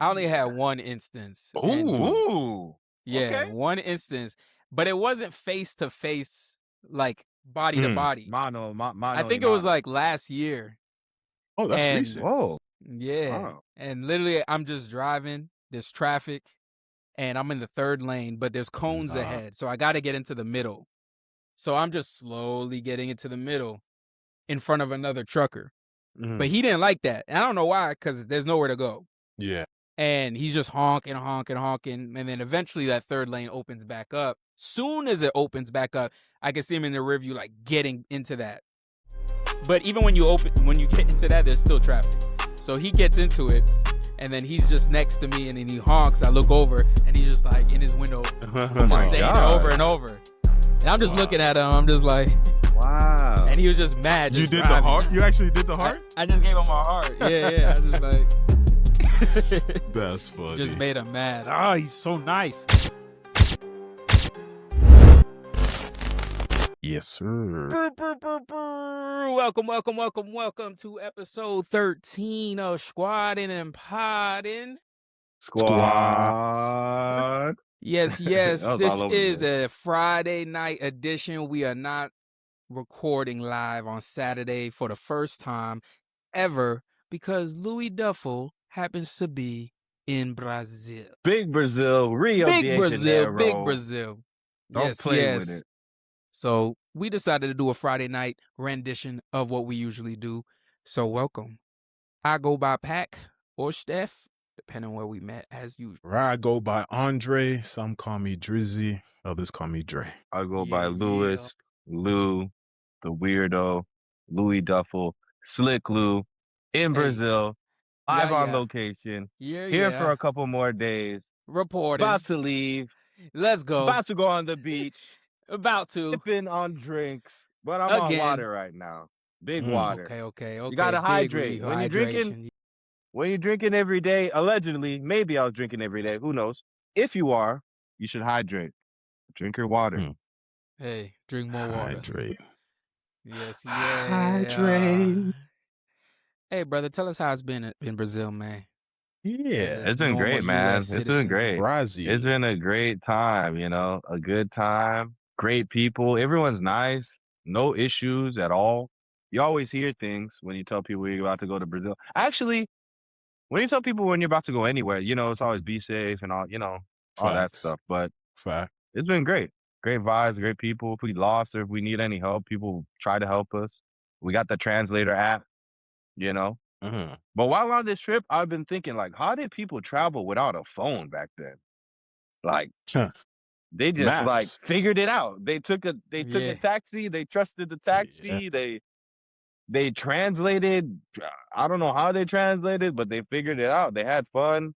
I only had one instance, and Ooh. Ooh. yeah, Okay. one instance, but it wasn't face to face, like body to Mm. body. Mano, I mano y think it was mano. like last year, Oh, that's and recent. Whoa. yeah, Wow. and literally I'm just driving. There's traffic, and I'm in the third lane, but there's cones Nah. ahead, so I got to get into the middle. So I'm just slowly getting into the middle in front of another trucker. But Mhm. he didn't like that. And I don't know why, because there's nowhere to go. Yeah. And he's just honking, honking, honking. And then eventually that third lane opens back up. Soon as it opens back up, I can see him in the rearview, like getting into that. But even when you get into that, there's still traffic. So he gets into it, and then he's just next to me, and then he honks. I look over, and he's just like in his window, Oh my saying it God. over and over. And I'm just looking at him. I'm just like, Wow. and he was just mad. You Just did driving. the heart? You actually did the heart? I just gave him a heart. Yeah. I just like That's funny. just made him mad. Oh, he's so nice. Yes, sir. Welcome to episode 13 of Squaddin and Poddin. Squad. Yes. That was This all over is the a Friday night edition. We are not recording live on Saturday for the first time ever because Louis Duffel happens to be in Brazil. Big Brazil, Rio de Big Brazil. Janeiro. Don't play with it. So we decided to do a Friday night rendition of what we usually do. So welcome. I go by Pac or Steph, depending on where we met, as usual. I go by Andre. Some call me Drizzy. Others call me Dre. I go by Yeah. Lewis, Lou, the weirdo, Louis Duffel, Slick Lou, in Brazil, live on location, here for a couple more days, Reporting. about to leave, Let's go. about to go on the beach, About to. sipping on drinks, but I'm on water right now. Big water. Okay. You gotta hydrate. When you're drinking every day, allegedly, maybe I was drinking every day, who knows? If you are, you should hydrate. Drink your water. Hey, drink more water. Hydrate. Yes. Hydrate. Hey, brother, tell us how it's been in Brazil, man. Yeah. It's been great, man. US It's been great. Brazil. It's been a great time, a good time. Great people. Everyone's nice. No issues at all. You always hear things when you tell people you're about to go to Brazil. Actually, when you tell people when you're about to go anywhere, it's always be safe and all, all that stuff. But Fact. it's been great. Great vibes, great people. If we lost or if we need any help, people try to help us. We got the translator app, Mm-hmm. But while on this trip, I've been thinking, like, how did people travel without a phone back then? Like, they just like figured it out. They took a taxi. They trusted the taxi. Yeah. They translated. I don't know how they translated, but they figured it out. They had fun.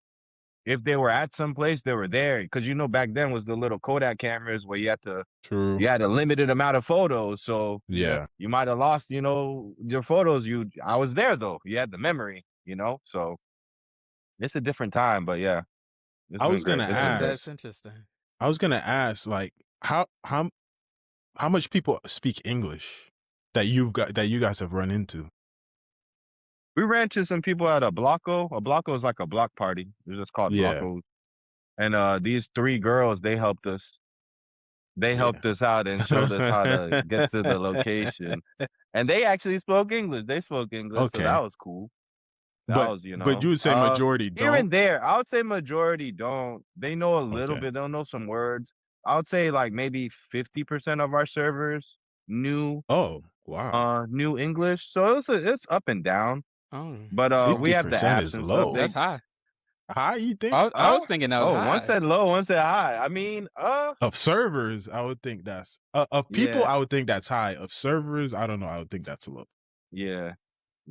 If they were at some place, they were there. Because back then was the little Kodak cameras where you had a limited amount of photos. So yeah, you might have lost, your photos. I was there though. You had the memory, So it's a different time, but yeah. I was gonna ask. That's interesting. I was gonna ask, like, how much people speak English that you guys have run into? We ran to some people at a Blocko. A Blocko is like a block party. It's just called Blockos. And these 3 girls, they helped us. They helped us out and showed us how to get to the location. And they actually spoke English. They spoke English, so that was cool. But you would say majority don't? Here and there. I would say majority don't. They know a little bit. They'll know some words. I would say like maybe 50% of our servers knew knew English. So it's up and down. Oh. But we have the apps and low. stuff. That's high. High, you think? I was thinking that was high. One said low, one said high. I mean, of servers, I would think that's of people. I would think that's high. Of servers, I don't know. I would think that's low. Yeah,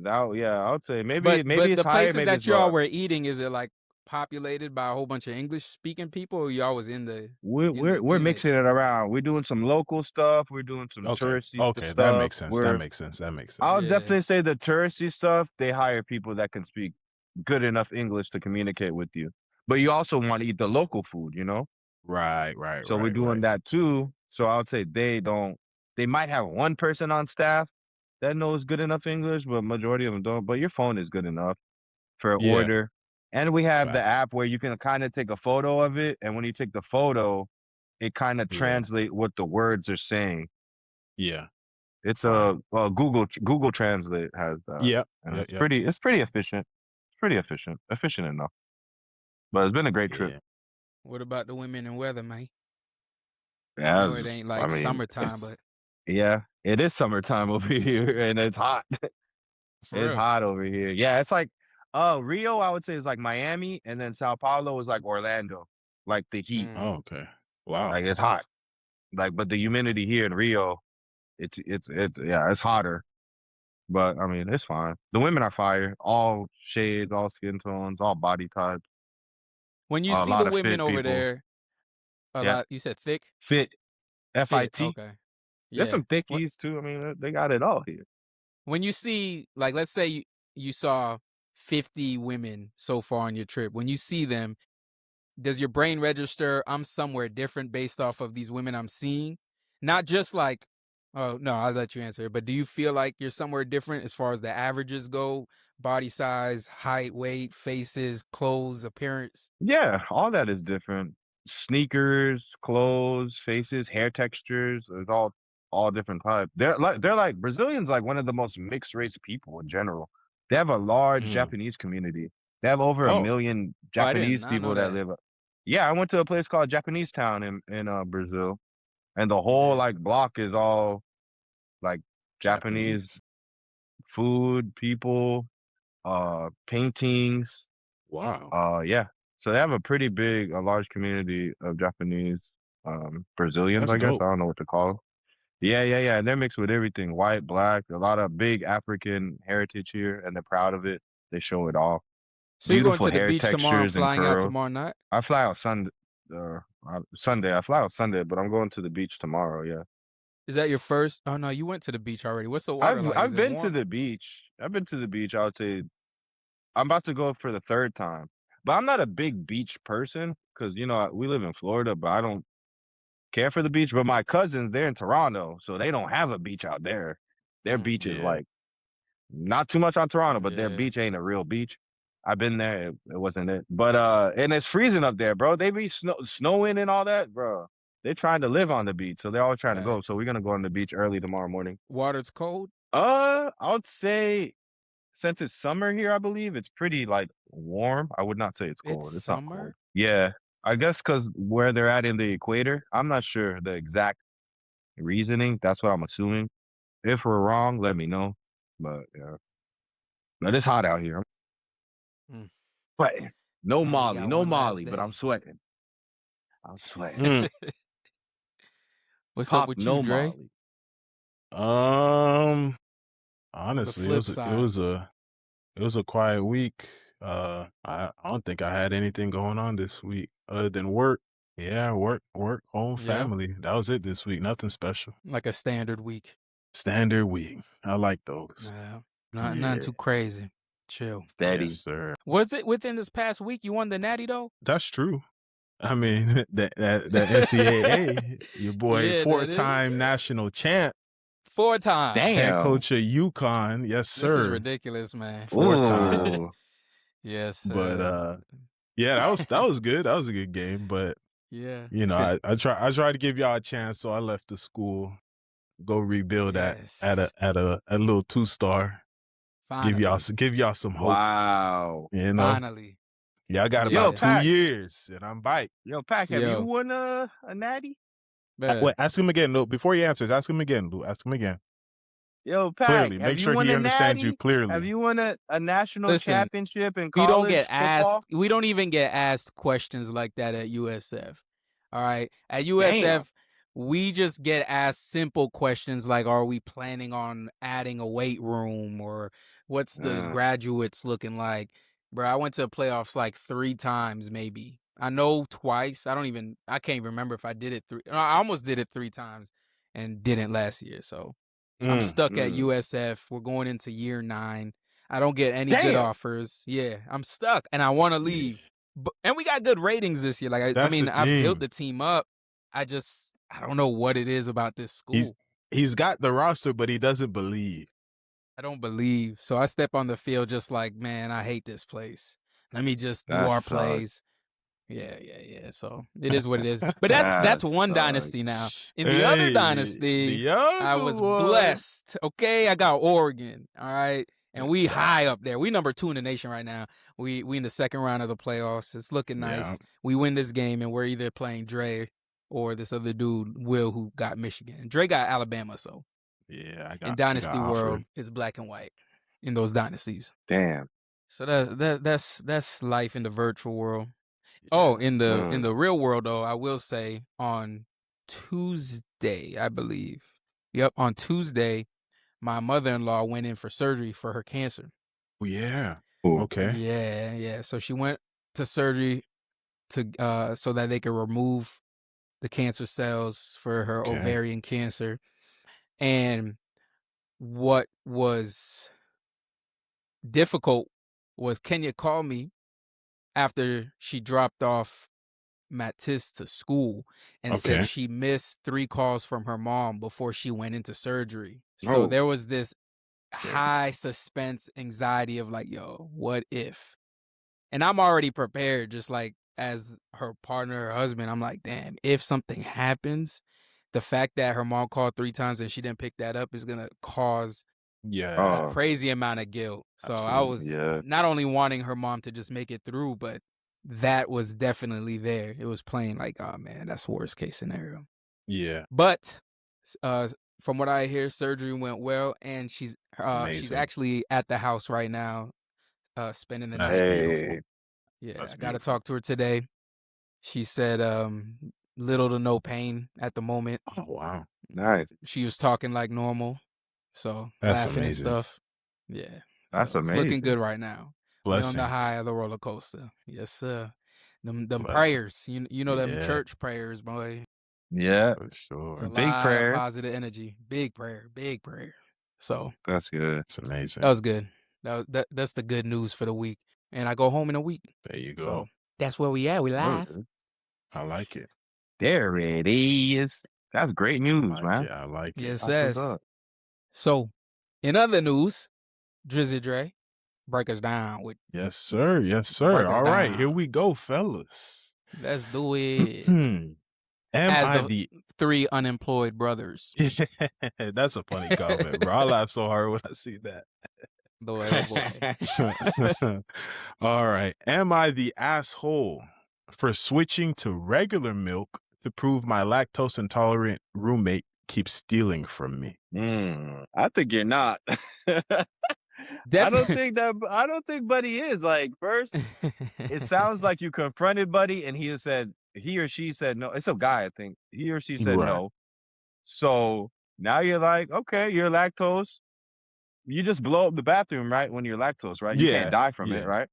I would say maybe but it's the higher. Places maybe that y'all were eating, is it like populated by a whole bunch of English speaking people, or y'all was in the? We're mixing it around. We're doing some local stuff. We're doing some touristy stuff. Okay, that makes sense. That makes sense. I would definitely say the touristy stuff. They hire people that can speak good enough English to communicate with you. But you also want to eat the local food, Right. So we're doing that too. So I would say they might have one person on staff that knows good enough English, but majority of them don't. But your phone is good enough for an order. And we have the Facts. app where you can kind of take a photo of it, and when you take the photo, it kind of translate what the words are saying. Yeah. It's a Google Translate has that. Yep. And Yep. it's pretty efficient. It's pretty efficient enough. But it's been a great trip. What about the women and weather, man? Yeah, I know it ain't like summertime, but yeah, it is summertime over here, and it's hot. It's hot over here. Yeah, it's like Rio, I would say, is like Miami, and then Sao Paulo is like Orlando, like the heat. Oh, okay. Wow. Like it's hot. Like, but the humidity here in Rio, it's hotter. But I mean, it's fine. The women are fire. All shades, all skin tones, all body types. when you A see lot the of women fit over people. there, you said thick? Fit. FIT. Okay. There's Yeah. some thickies too. I mean, they got it all here. When you see, like, let's say you saw 50 women so far on your trip. When you see them, does your brain register, I'm somewhere different based off of these women I'm seeing? Not just like, oh, no, I'll let you answer it. But do you feel like you're somewhere different as far as the averages go? Body size, height, weight, faces, clothes, appearance? Yeah, all that is different. Sneakers, clothes, faces, hair textures. It's all different types. They're like Brazilians, like one of the most mixed race people in general. They have a large Japanese community. They have over 1 million Japanese people that live. Yeah, I went to a place called Japanese Town in Brazil, and the whole like block is all like Japanese food, people, paintings. Wow. Yeah. So they have a large community of Japanese Brazilians, That's I guess. dope. I don't know what to call them. Yeah. And they're mixed with everything, white, black, a lot of big African heritage here, and they're proud of it. They show it all. So you're going Beautiful to the hair beach tomorrow and textures and flying out curls. tomorrow night? I fly out Sunday. Sunday. I fly out Sunday, but I'm going to the beach tomorrow. Yeah. Is that your first? Oh, no, you went to the beach already. What's the water like? I've been to the beach. I've been to the beach. I would say I'm about to go for the third time. But I'm not a big beach person because, we live in Florida, but I don't care for the beach. But my cousins, they're in Toronto, so they don't have a beach out there. Their beach is like not too much on Toronto, but their beach ain't a real beach. I've been there. It wasn't it. But and it's freezing up there, bro. They be snowing and all that, bro. They're trying to live on the beach, so they're always trying to go. So we're gonna go on the beach early tomorrow morning. Water's cold? I would say since it's summer here, I believe it's pretty like warm. I would not say it's cold. It's not cold. Yeah, I guess because where they're at in the equator, I'm not sure the exact reasoning. That's what I'm assuming. If we're wrong, let me know. But yeah, but it's hot out here. Sweating. No Molly, but I'm sweating. I'm sweating. What's up with you, Dre? Molly. Honestly, it was a quiet week. I don't think I had anything going on this week other than work. Yeah, work, home, family. That was it this week. Nothing special. Like a standard week. Standard week. I like those. Nothing too crazy. Chill. Steady. Yes, sir. Was it within this past week you won the Natty though? That's true. I mean, that NCAA, your boy, 4-time national champ. 4 times. Damn. Head coach of UConn. Yes, sir. This is ridiculous, man. 4 times. Yes, sir. But yeah, that was good. That was a good game. But yeah, I try to give y'all a chance, so I left the school, go rebuild that at a little 2-star. Finally. Give y'all some hope. Wow. Finally. Yeah, I got about 2 years and I'm back. Yo, Pac, have you won a Natty? Wait, ask him again, Lou. Before he answers, ask him again, Lou. Ask him again. Yo, Pac, clearly, make sure he understands you clearly. Have you won a national championship in college? We don't get football? asked. We don't even get asked questions like that at USF. All right, at USF, we just get asked simple questions like, "Are we planning on adding a weight room?" or "What's the graduates looking like?" Bro, I went to playoffs like 3 times, maybe. I know twice. I can't even remember if I did it 3. I almost did it 3 times and didn't last year. So I'm stuck at USF. We're going into year 9. I don't get any good offers. Yeah, I'm stuck and I want to leave. And we got good ratings this year. Like, I mean, I built the team up. I don't know what it is about this school. He's got the roster, but he doesn't believe. I don't believe. So I step on the field just like, man, I hate this place. Let me just do That our sucks. plays. Yeah. So it is what it is. But that's one dynasty now. In the other dynasty, the other I was one. blessed. Okay, I got Oregon. All right, and we high up there. We number 2 in the nation right now. We in the second round of the playoffs. It's looking nice. Yeah. We win this game, and we're either playing Dre or this other dude Will, who got Michigan. Dre got Alabama. So yeah, in Dynasty World, it's black and white in those dynasties. Damn. So that's life in the virtual world. Oh, in the real world though, I will say on Tuesday, I believe. Yep, on Tuesday, my mother-in-law went in for surgery for her cancer. Oh, yeah. Ooh. Okay. Yeah. So she went to surgery to so that they could remove the cancer cells for her ovarian cancer. And what was difficult was Kenya called me after she dropped off Matisse to school and said she missed 3 calls from her mom before she went into surgery. So there was this high suspense anxiety of like, yo, what if? And I'm already prepared, just like as her partner, her husband. I'm like, damn, if something happens, the fact that her mom called 3 times and she didn't pick that up is gonna cause a crazy amount of guilt. So I was not only wanting her mom to just make it through, but that was definitely there. It was playing like, oh man, that's worst case scenario. Yeah. But from what I hear, surgery went well, and she's actually at the house right now, spending the night. Beautiful. Yeah, I got to talk to her today. She said little to no pain at the moment. Oh wow, nice. She was talking like normal, so that's laughing amazing. And stuff. Yeah, that's amazing. It's looking good right now. Blessings. On the high of the roller coaster. Yes, sir. Them prayers, you know them church prayers, boy. Yeah, for sure. It's a big lot prayer, of positive energy. Big prayer. So that's good. It's amazing. That was good. That's the good news for the week. And I go home in a week. There you go. So that's where we at. We live. I like it. There it is. That's great news, man. I like it. Yes, yes. So, in other news, Drizzy Dre, break us down with. Yes, sir. Yes, sir. All right, here we go, fellas. Let's do it. the 3 unemployed brothers? That's a funny comment, bro. I laugh so hard when I see that. Boy. All right. Am I the asshole for switching to regular milk to prove my lactose intolerant roommate keeps stealing from me? I think you're not. I don't think Buddy is. Like, first, it sounds like you confronted Buddy and he or she said no. It's a guy, I think. He or she said no. So now you're like, okay, you're lactose. You just blow up the bathroom, right? When you're lactose, right? You can't die from it, right?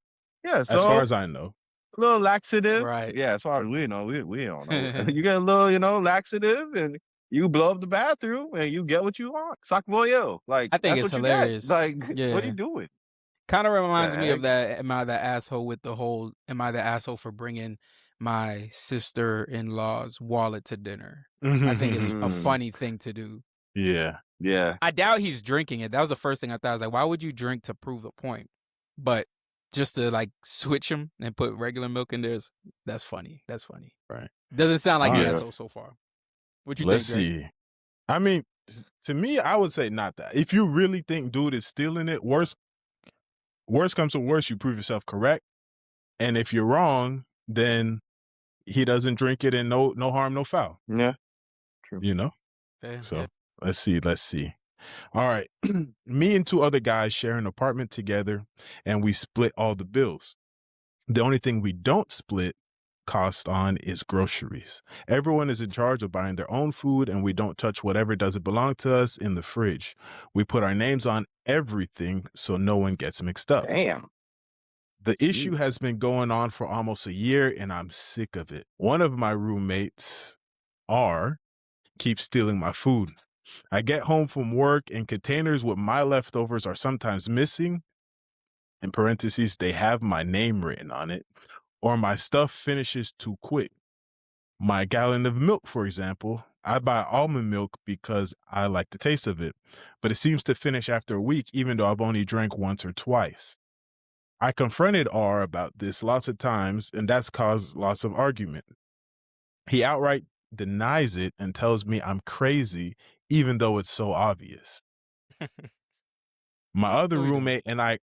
Yeah. So as far as I know, a little laxative, right? Yeah. As far as we know, we don't know. You get a little, laxative, and you blow up the bathroom, and you get what you want. Sac voyeur. Like, I think that's it's what hilarious. You get. Like, what are you doing? Kind of reminds me of that. Am I the asshole with the whole? Am I the asshole for bringing my sister-in-law's wallet to dinner? I think it's a funny thing to do. Yeah. I doubt he's drinking it. That was the first thing I thought. I was like, why would you drink to prove a point? But just to like switch him and put regular milk in there, that's funny. That's funny. Right. Doesn't sound like an asshole so far. What you think? Let's see. I mean, to me, I would say not that. If you really think dude is stealing it, worst comes to worst, you prove yourself correct. And if you're wrong, then he doesn't drink it and no harm, no foul. Yeah. True. You know? Okay, so let's see. All right. Me and 2 other guys share an apartment together and we split all the bills. The only thing we don't split cost on is groceries. Everyone is in charge of buying their own food and we don't touch whatever doesn't belong to us in the fridge. We put our names on everything so no one gets mixed up. Damn. The issue has been going on for almost a year and I'm sick of it. One of my roommates, keeps stealing my food. I get home from work and containers with my leftovers are sometimes missing. In parentheses, they have my name written on it. Or my stuff finishes too quick. My gallon of milk, for example, I buy almond milk because I like the taste of it, but it seems to finish after a week, even though I've only drank once or twice. I confronted R about this lots of times, and that's caused lots of argument. He outright denies it and tells me I'm crazy, even though it's so obvious. My other roommate and I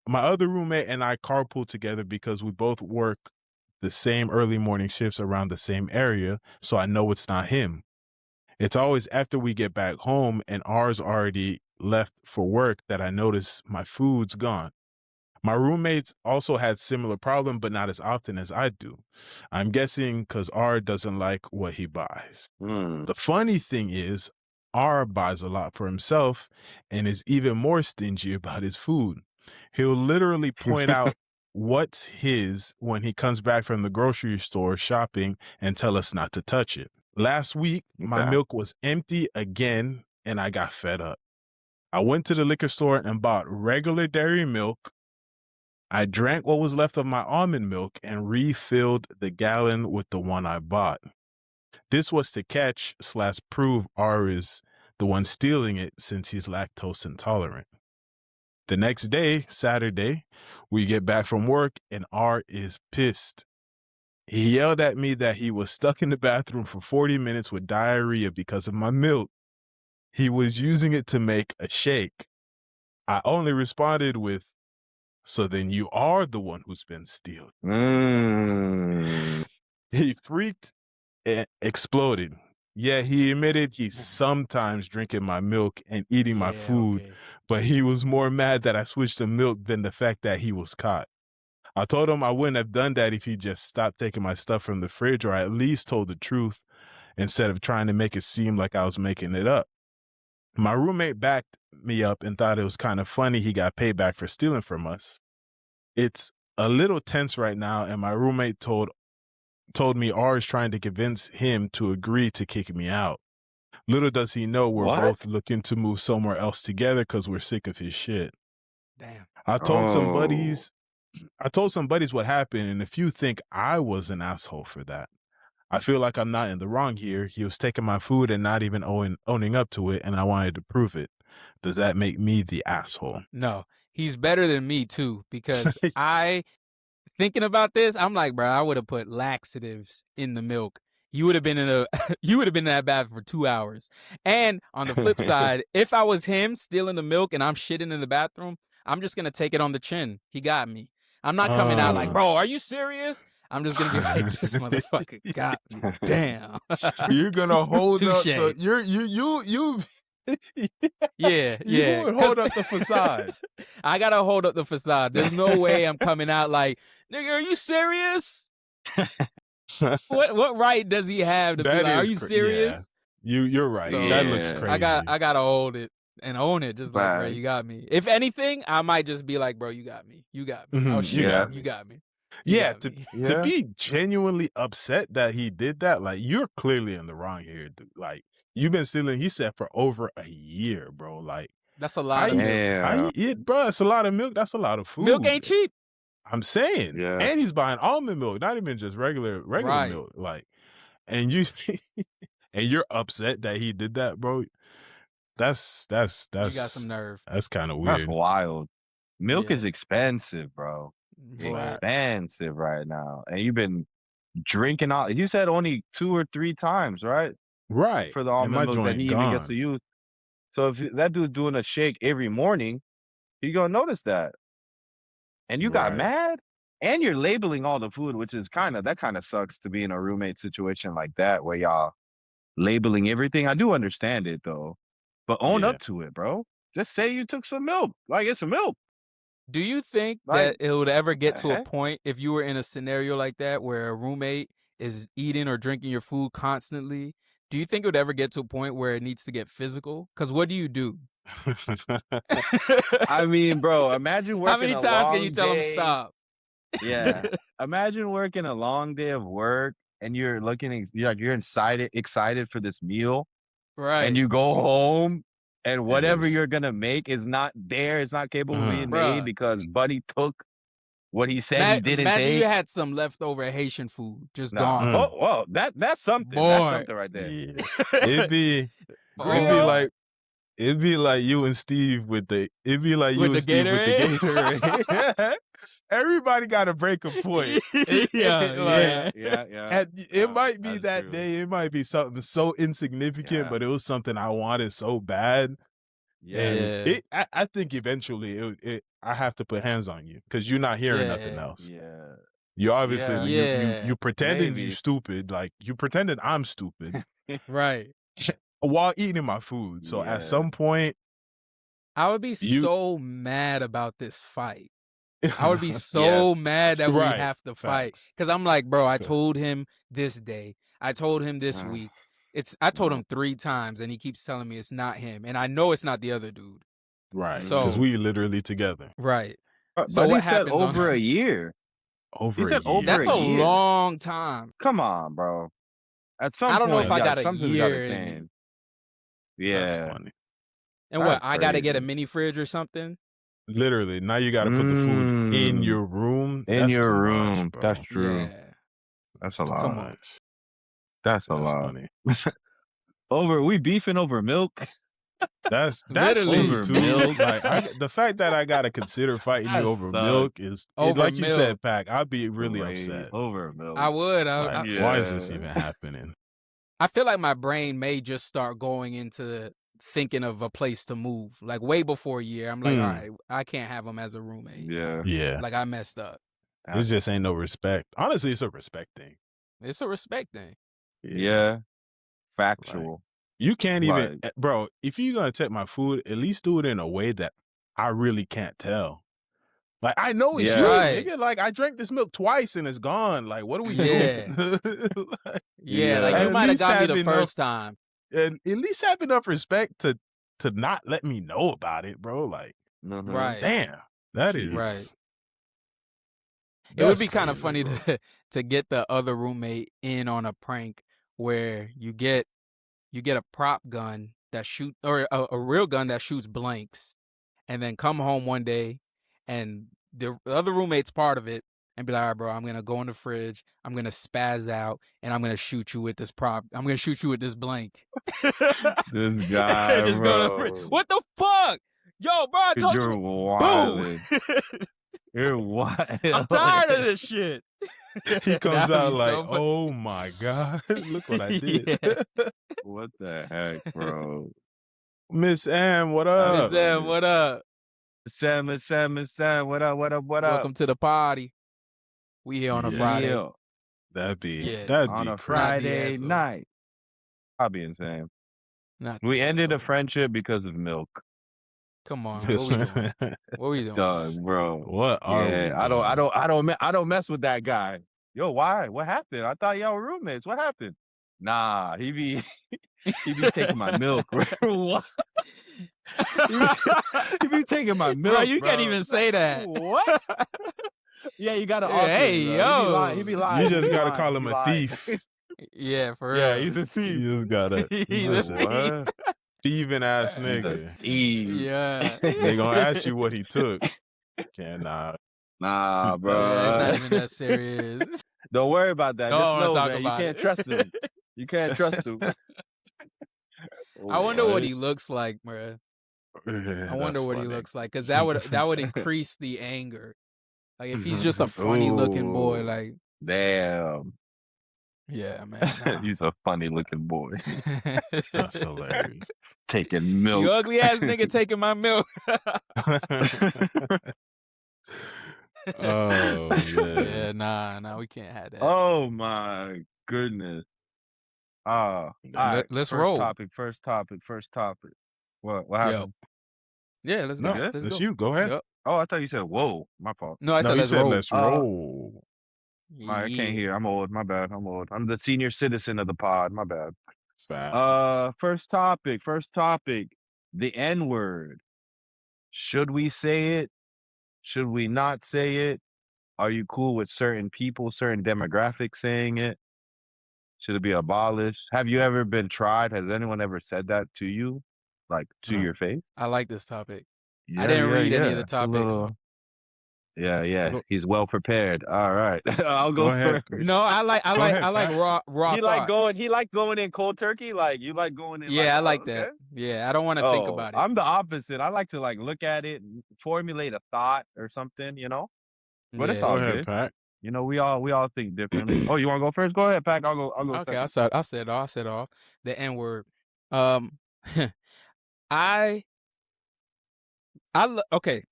carpool together because we both work the same early morning shifts around the same area, so I know it's not him. It's always after we get back home and R's already left for work that I notice my food's gone. My roommates also had similar problem, but not as often as I do. I'm guessing because R doesn't like what he buys. The funny thing is, R buys a lot for himself and is even more stingy about his food. He'll literally point out what's his when he comes back from the grocery store shopping and tell us not to touch it. Last week, my milk was empty again, and I got fed up. I went to the liquor store and bought regular dairy milk. I drank what was left of my almond milk and refilled the gallon with the one I bought. This was to catch/prove R is the one stealing it since he's lactose intolerant. The next day, Saturday, we get back from work and R is pissed. He yelled at me that he was stuck in the bathroom for 40 minutes with diarrhea because of my milk. He was using it to make a shake. I only responded with, "So then you are the one who's been stealing." He freaked and exploded. Yeah, he admitted he's sometimes drinking my milk and eating my food, but he was more mad that I switched to milk than the fact that he was caught. I told him I wouldn't have done that if he just stopped taking my stuff from the fridge or at least told the truth instead of trying to make it seem like I was making it up. My roommate backed me up and thought it was kind of funny he got paid back for stealing from us. It's a little tense right now, and my roommate told me R is trying to convince him to agree to kick me out. Little does he know we're both looking to move somewhere else together because we're sick of his shit. Damn. I told some buddies what happened, and a few think I was an asshole for that. I feel like I'm not in the wrong here. He was taking my food and not even owning up to it, and I wanted to prove it. Does that make me the asshole? No, he's better than me too, because thinking about this, I'm like, bro, I would have put laxatives in the milk. You would have been in that bath for 2 hours. And on the flip side, if I was him stealing the milk and I'm shitting in the bathroom, I'm just gonna take it on the chin. He got me. I'm not coming out like, bro, are you serious? I'm just gonna be like, this motherfucker got me. Damn. You're gonna hold up Touché. You would hold up the facade. I gotta hold up the facade. There's no way I'm coming out like, nigga, are you serious? What right does he have to be like, are you serious? Yeah. You're right. So, that looks crazy. I gotta hold it and own it. Just like, bro, you got me. If anything, I might just be like, bro, you got me. You got me. Oh shit, you got me. To be genuinely upset that he did that, like, you're clearly in the wrong here, dude. Like, you've been stealing, he said, for over a year, bro. Like, that's a lot of milk. Bro, it's a lot of milk. That's a lot of food. Milk ain't cheap. I'm saying. Yeah. And he's buying almond milk, not even just regular Right. milk. Like, and you're upset that he did that, bro. That's You got some nerve. That's kind of weird. That's wild. Milk is expensive, bro. Boy. Expensive right now. And you've been drinking all, you said only 2 or 3 times, right? Right. For the almond milk that he even gets to use. So if that dude's doing a shake every morning, you're gonna notice that. And you got mad, and you're labeling all the food, which is that kind of sucks to be in a roommate situation like that where y'all labeling everything. I do understand it though, but own up to it, bro. Just say you took some milk, like it's some milk. Do you think that it would ever get to a point if you were in a scenario like that where a roommate is eating or drinking your food constantly? Do you think it would ever get to a point where it needs to get physical? Because what do you do? I mean, bro, imagine working How many times can you tell him stop? Yeah. Imagine working a long day of work and you're you're excited for this meal. Right. And you go home and whatever you're going to make is not there. It's not capable of being made because buddy took what he said he didn't imagine take. you had some leftover Haitian food just gone. Oh, well, that's something. Boy. That's something right there. Yeah. It'd be like you and Steve with the Gatorade. everybody got to break a point. Yeah. And it might be that true. day. It might be something so insignificant, but it was something I wanted so bad. And I think eventually I have to put hands on you because you're not hearing nothing else. Yeah. You obviously you pretending you stupid, like you pretending I'm stupid, right? While eating my food. So at some point, I would be so mad about this fight. I would be so mad that we have to fight because I'm like, bro, I told him this day, I told him this week. I told him 3 times, and he keeps telling me it's not him, and I know it's not the other dude. Right. So because we literally together. Right. So what he said over a year. Over a year. That's a long time. Come on, bro. At some point, I don't know if I got a year in me. Yeah. That's funny. And That's what? I got to get a mini fridge or something? Literally. Now you got to put the food in your room. In your room. That's true. Yeah. That's a lot. Come on. That's a lot. Funny. We beefing over milk. That's true too. Milk. Like the fact that I gotta consider fighting you over milk is like you said, Pac. I'd be really upset over milk. I would. Why is this even happening? I feel like my brain may just start going into thinking of a place to move. Like way before a year, I'm like, all right, I can't have him as a roommate. Yeah. Like I messed up. It just ain't no respect. Honestly, it's a respect thing. It's a respect thing. Yeah. Factual. Like, you can't even, bro, if you're going to take my food, at least do it in a way that I really can't tell. Like, I know it's you, nigga. Like, I drank this milk twice and it's gone. Like, what are we doing? Like you might have got me the first time. And at least have enough respect to not let me know about it, bro. Like, damn, that is. Right. It would be kind of funny to get the other roommate in on a prank where you get a prop gun that shoots, or a real gun that shoots blanks, and then come home one day and the other roommate's part of it and be like, all right, bro, I'm going to go in the fridge, I'm going to spaz out, and I'm going to shoot you with this prop. I'm going to shoot you with this blank. This guy, just bro. Go to the fridge. What the fuck? Yo, bro, I told you. Boom. You're wild. I'm tired of this shit. He comes out like, oh my God, look what I did. What the heck, bro? Miss M, what up? Miss M, what up? Sam, what up? Welcome to the party. We here on a Friday. That'd be on a Friday night. I'll be insane. We ended a friendship because of milk. Come on, what we doing? What we doing? Done, bro. What are we doing? I don't mess with that guy. Yo, why? What happened? I thought y'all were roommates. What happened? Nah, he be taking my milk. What? he be taking my milk. Bro, you can't even say that. What? Yeah, you gotta. Hey, yo, he be lying. You just gotta call him a thief. Yeah, for real. Yeah, he's a thief. You just gotta. He's a thief. Thieving ass nigga. Yeah. They gonna ask you what he took. Nah, bro. It's not even that serious. Don't worry about that. Just know, man, you can't trust him. You can't trust him. I wonder what he looks like, bro. I wonder what he looks like, because that would increase the anger. Like if he's just a funny looking boy, like damn. Yeah, man. He's a funny looking boy. That's hilarious. Taking milk. You ugly ass nigga taking my milk. Oh man. Yeah, nah, we can't have that. Oh my goodness. All right, let's roll. First topic. What happened? Yeah, let's go. Let's go. You go ahead. Yep. Oh, I thought you said whoa. My fault. No, I said let's roll. Let's roll. All right, I can't hear. I'm old. My bad. I'm the senior citizen of the pod. My bad. Facts. First topic. The N-word. Should we say it? Should we not say it? Are you cool with certain people, certain demographics saying it? Should it be abolished? Have you ever been tried? Has anyone ever said that to you? Like to your face? I like this topic. I didn't read any of the topics. Yeah. He's well prepared. All right. I'll go first. No, I like raw. He like going in cold turkey. Like you like going in. Yeah, I like that. Yeah, I don't want to think about it. I'm the opposite. I like to like look at it and formulate a thought or something, you know? But it's Yeah. all Go ahead, good. Pac. You know, we all think differently. Oh, you want to go first? Go ahead, Pac. I'll go Okay, second. I said all. The N word. Um, I okay.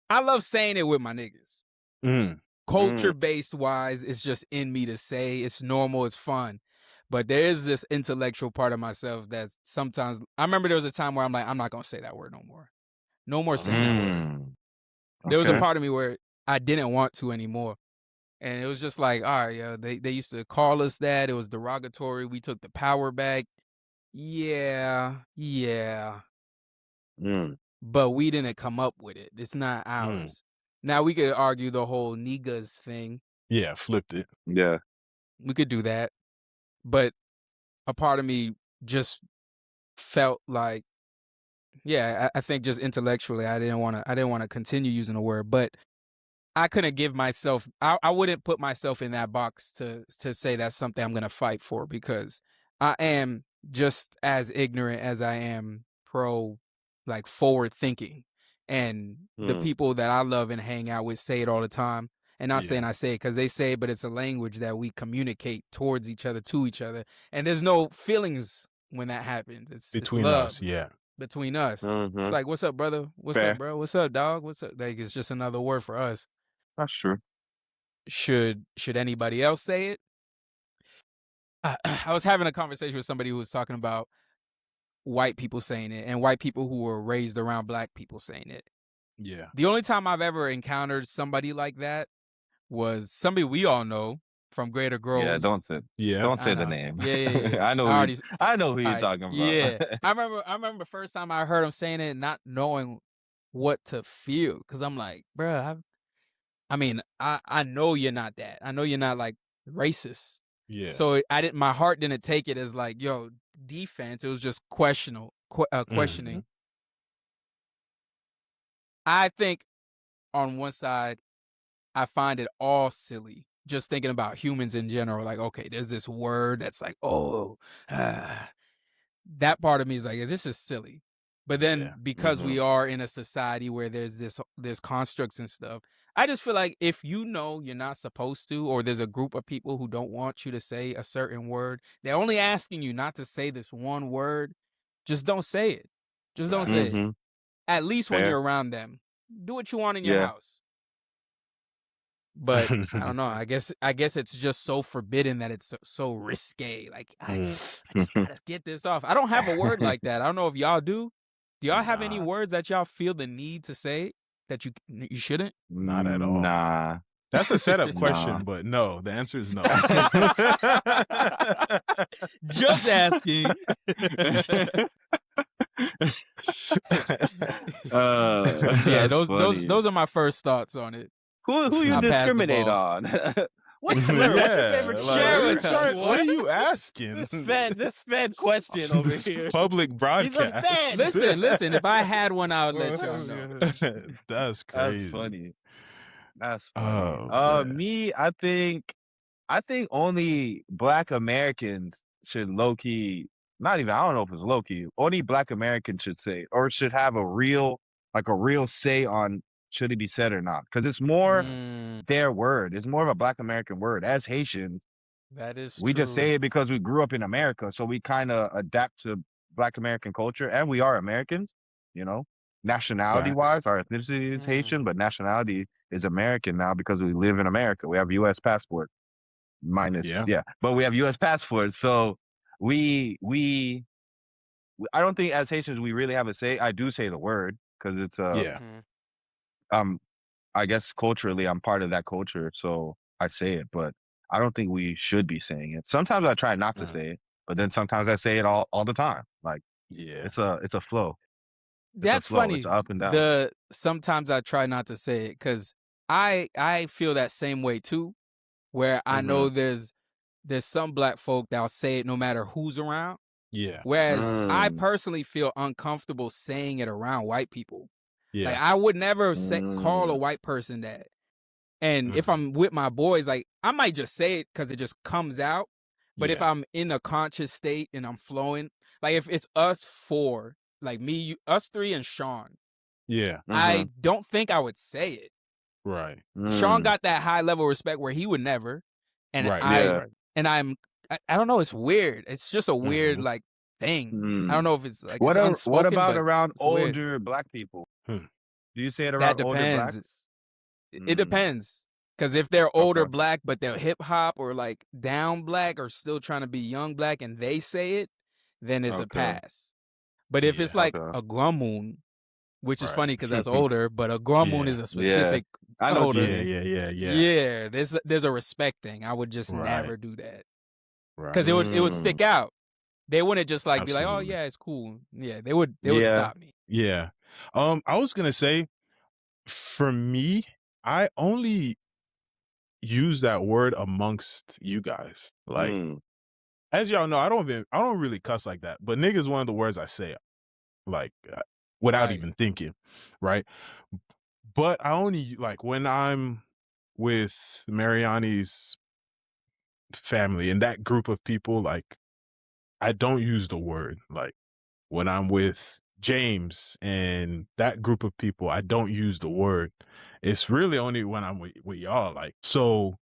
I love saying it with my niggas. Mm. Culture based wise, it's just in me to say. It's normal. It's fun. But there is this intellectual part of myself that sometimes I remember there was a time where I'm like, I'm not gonna say that word no more. No more saying that word. There was a Okay. part of me where I didn't want to anymore. And it was just like, all right, yeah, they used to call us that. It was derogatory. We took the power back. Yeah. But we didn't come up with it. It's not ours. Now we could argue the whole niggas thing. Yeah, flipped it. Yeah. We could do that. But a part of me just felt like, yeah, I think just intellectually I didn't want to continue using the word, but I couldn't give myself I wouldn't put myself in that box to say that's something I'm gonna fight for, because I am just as ignorant as I am like forward thinking. And the people that I love and hang out with say it all the time. And not saying I say it because they say it, but it's a language that we communicate towards each other, to each other. And there's no feelings when that happens. It's Between love. us, yeah. Between us. It's like, what's up, brother? What's Fair. up, bro? What's up, dog? What's up? Like, it's just another word for us. That's true. Should anybody else say it? I was having a conversation with somebody who was talking about white people saying it and white people who were raised around black people saying it. Yeah. The only time I've ever encountered somebody like that was somebody we all know from Greater Groves. Yeah, don't say the name. Yeah. I know who you're talking about. Yeah. I remember the first time I heard him saying it, not knowing what to feel, because I'm like, bruh, I mean, I know you're not that. I know you're not like racist. Yeah. So my heart didn't take it as like, yo, defense. It was just questioning. I think on one side, I find it all silly. Just thinking about humans in general, like, okay, there's this word that's like, that part of me is like, this is silly. But then because we are in a society where there's constructs and stuff, I just feel like if you know you're not supposed to, or there's a group of people who don't want you to say a certain word, they're only asking you not to say this one word, just don't say it. Just don't say it. At least when you're around them. Do what you want in your house. But I don't know. I guess it's just so forbidden that it's so risque. Like I just gotta get this off. I don't have a word like that. I don't know if y'all do. Do y'all have any words that y'all feel the need to say that you shouldn't? Not at all. Nah. That's a setup question, but no. The answer is no. Just asking. Yeah, those are my first thoughts on it. Who you discriminate on? What's your favorite share with us? What are you asking? This Fed question over here. Public broadcast. He's a Fed. Listen. If I had one, I would let y'all know. That's crazy. That's funny. That's funny. Me, I think only Black Americans should low key. Not even. I don't know if it's low key. Only Black Americans should say, or should have a real say on should it be said or not, because it's more their word. It's more of a Black American word. As Haitians, that is we true. just say it because we grew up in America, so we kind of adapt to Black American culture, and we are Americans, you know, nationality wise. Our ethnicity is Haitian, but nationality is American now because we live in America. We have U.S. passport, but we have U.S. passports, so we I don't think as Haitians we really have a say. I do say the word because it's I guess culturally I'm part of that culture, so I say it, but I don't think we should be saying it. Sometimes I try not to say it, but then sometimes I say it all the time. Like, it's a flow. That's funny. It's up and down. Sometimes I try not to say it because I feel that same way too, where I know there's some Black folk that'll say it no matter who's around. Yeah. Whereas I personally feel uncomfortable saying it around white people. Yeah. Like I would never call a white person that. And if I'm with my boys, like I might just say it because it just comes out. But if I'm in a conscious state and I'm flowing, like if it's us four, like me, us three, and Sean, I don't think I would say it. Right. Sean got that high level of respect where he would never, and I don't know. It's weird. It's just a weird like thing. I don't know if it's like it's unspoken. What about but around older weird. Black people? Do you say it that around older depends. blacks? It depends. Because if they're older Okay. black, but they're hip hop or like down black or still trying to be young black and they say it, then it's a pass. But if it's like a Grummoon, which is funny because that's older, but a Grummoon is a specific I know older. Yeah. There's a respect thing. I would just never do that. Right. Because it would stick out. They wouldn't just like be like, oh yeah, it's cool. Yeah, they would stop me. Yeah. I was gonna say, for me, I only use that word amongst you guys. Like, as y'all know, I don't really cuss like that. But nigga is one of the words I say, like, without even thinking, right? But I only like when I'm with Mariani's family and that group of people, like, I don't use the word. Like, when I'm with James and that group of people, I don't use the word. It's really only when I'm with y'all. Like, so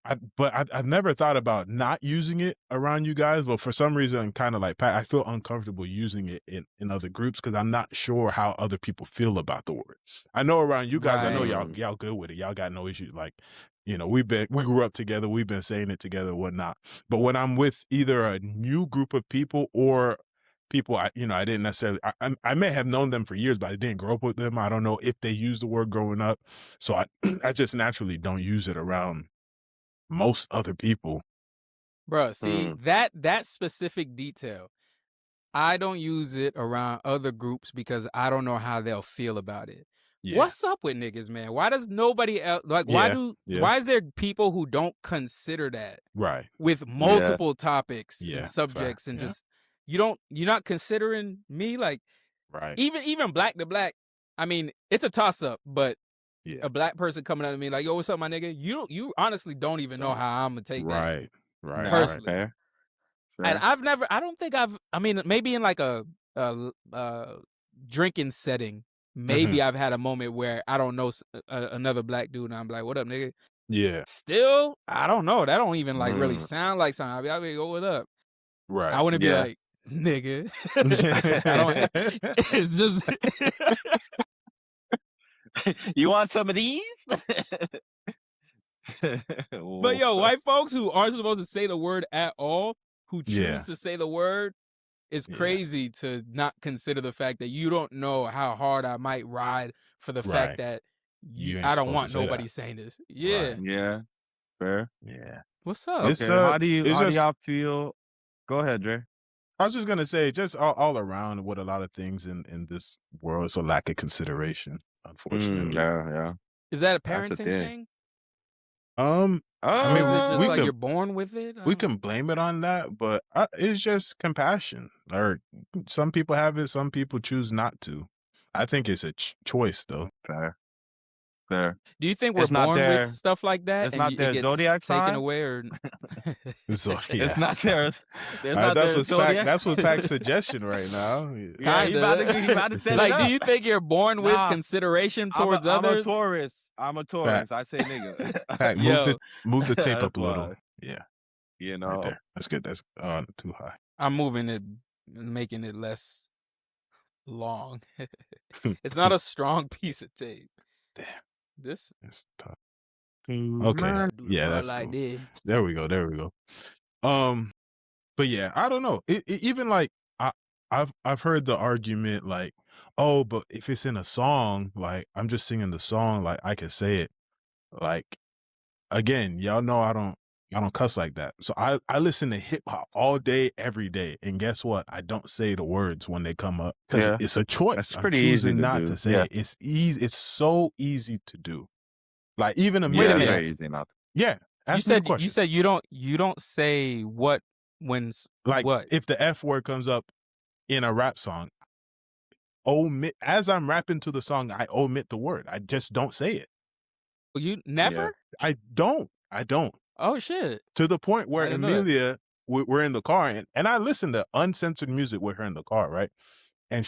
I've never thought about not using it around you guys, but for some reason, kind of like Pat, I feel uncomfortable using it in other groups because I'm not sure how other people feel about the word. I know around you guys, I know y'all good with it. Y'all got no issues. Like, you know, we grew up together. We've been saying it together, whatnot. But when I'm with either a new group of people or people I didn't necessarily, I may have known them for years, but I didn't grow up with them. I don't know if they used the word growing up. So I just naturally don't use it around most other people. Bro, see, that specific detail, I don't use it around other groups because I don't know how they'll feel about it. What's up with niggas, man? Why does nobody else why is there people who don't consider that? Right. With multiple topics and subjects and just you're not considering me? Like, even black to black, I mean, it's a toss up, but a black person coming up to me like, yo, what's up, my nigga? You honestly don't even know how I'm gonna take that. Right. Personally. Fair. And I don't think I mean, maybe in like a drinking setting, maybe I've had a moment where I don't know another black dude and I'm like, what up, nigga? Yeah. Still, I don't know. That don't even like really sound like something. I'll be like, oh, what up? Right. I wouldn't be like, nigga. It's just you want some of these? But yo, white folks who aren't supposed to say the word at all, who choose to say the word, it's crazy to not consider the fact that you don't know how hard I might ride for the fact that I don't want nobody saying this. Yeah. Right. Yeah. Fair. Yeah. What's up? Okay. How do y'all feel? Go ahead, Dre. I was just gonna say, just all around with a lot of things in this world, it's a lack of consideration, unfortunately. Yeah. Is that a parenting thing? I mean, is it just like you're born with it? We can blame it on that, but it's just compassion. Or some people have it, some people choose not to. I think it's a choice, though. Fair. Do you think we're born with stuff like that? It's not their zodiac taken sign? away, or It's not their. That's what Pac's suggestion right now. Yeah, he about to set like, it up. do you think you're born with consideration towards others? I'm a Taurus. I say nigga. Pac, move the tape up a little. Yeah. You know. Right there. That's good. That's too high. I'm moving it, making it less long. It's not a strong piece of tape. Damn. This is tough. Okay. Yeah, that's like cool. this. There we go. But yeah, I don't know. Even like I've heard the argument like, oh, but if it's in a song, like I'm just singing the song, like I can say it. Like, again, y'all know I don't cuss like that. So I listen to hip hop all day, every day, and guess what? I don't say the words when they come up because it's a choice. It's pretty easy not to say it. It's easy. It's so easy to do. Like even Wait a minute. Very easy not. Yeah. You said you don't say what when like what if the F word comes up in a rap song. Omit as I'm rapping to the song. I omit the word. I just don't say it. You never? I don't. Oh shit! To the point where Amelia, we're in the car, and I listen to uncensored music with her in the car, right? And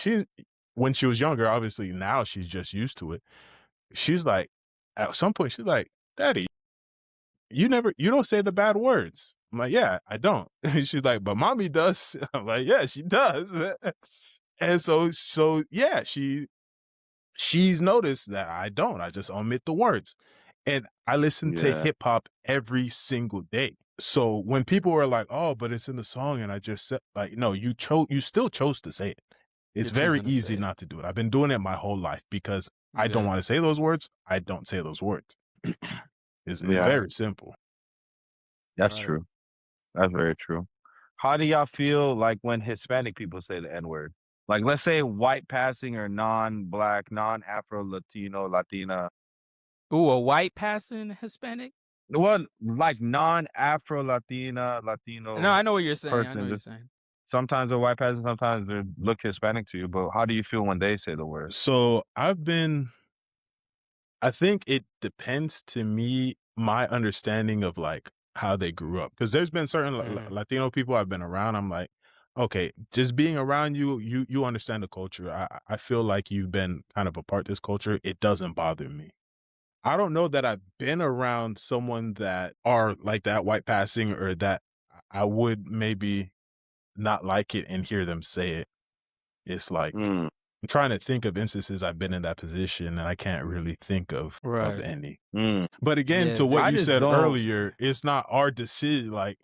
when she was younger, obviously now she's just used to it. she's like, at some point, she's like, Daddy, you don't say the bad words. I'm like, yeah, I don't. She's like, but mommy does. I'm like, yeah, she does. And so yeah, she's noticed that I don't. I just omit the words. And I listen to hip hop every single day. So when people were like, oh, but it's in the song, and I just said, like, no, you still chose to say it. It's very easy not to do it. I've been doing it my whole life because I don't want to say those words. I don't say those words. It's very simple. That's true. That's very true. How do y'all feel like when Hispanic people say the N-word? Like, let's say white passing or non-black, non-Afro, Latino, Latina. Ooh, a white passing Hispanic? Well, like non-Afro, Latina, Latino. No, I know what you're saying. I know what you're saying. Sometimes they're white passing, sometimes they look Hispanic to you. But how do you feel when they say the word? So I think it depends to me, my understanding of like how they grew up. Because there's been certain Latino people I've been around. I'm like, okay, just being around you understand the culture. I feel like you've been kind of a part of this culture. It doesn't bother me. I don't know that I've been around someone that are like that, white passing, or that I would maybe not like it and hear them say it. It's like, I'm trying to think of instances I've been in that position, and I can't really think of any. But again, to what you said earlier, it's not our decision. Like,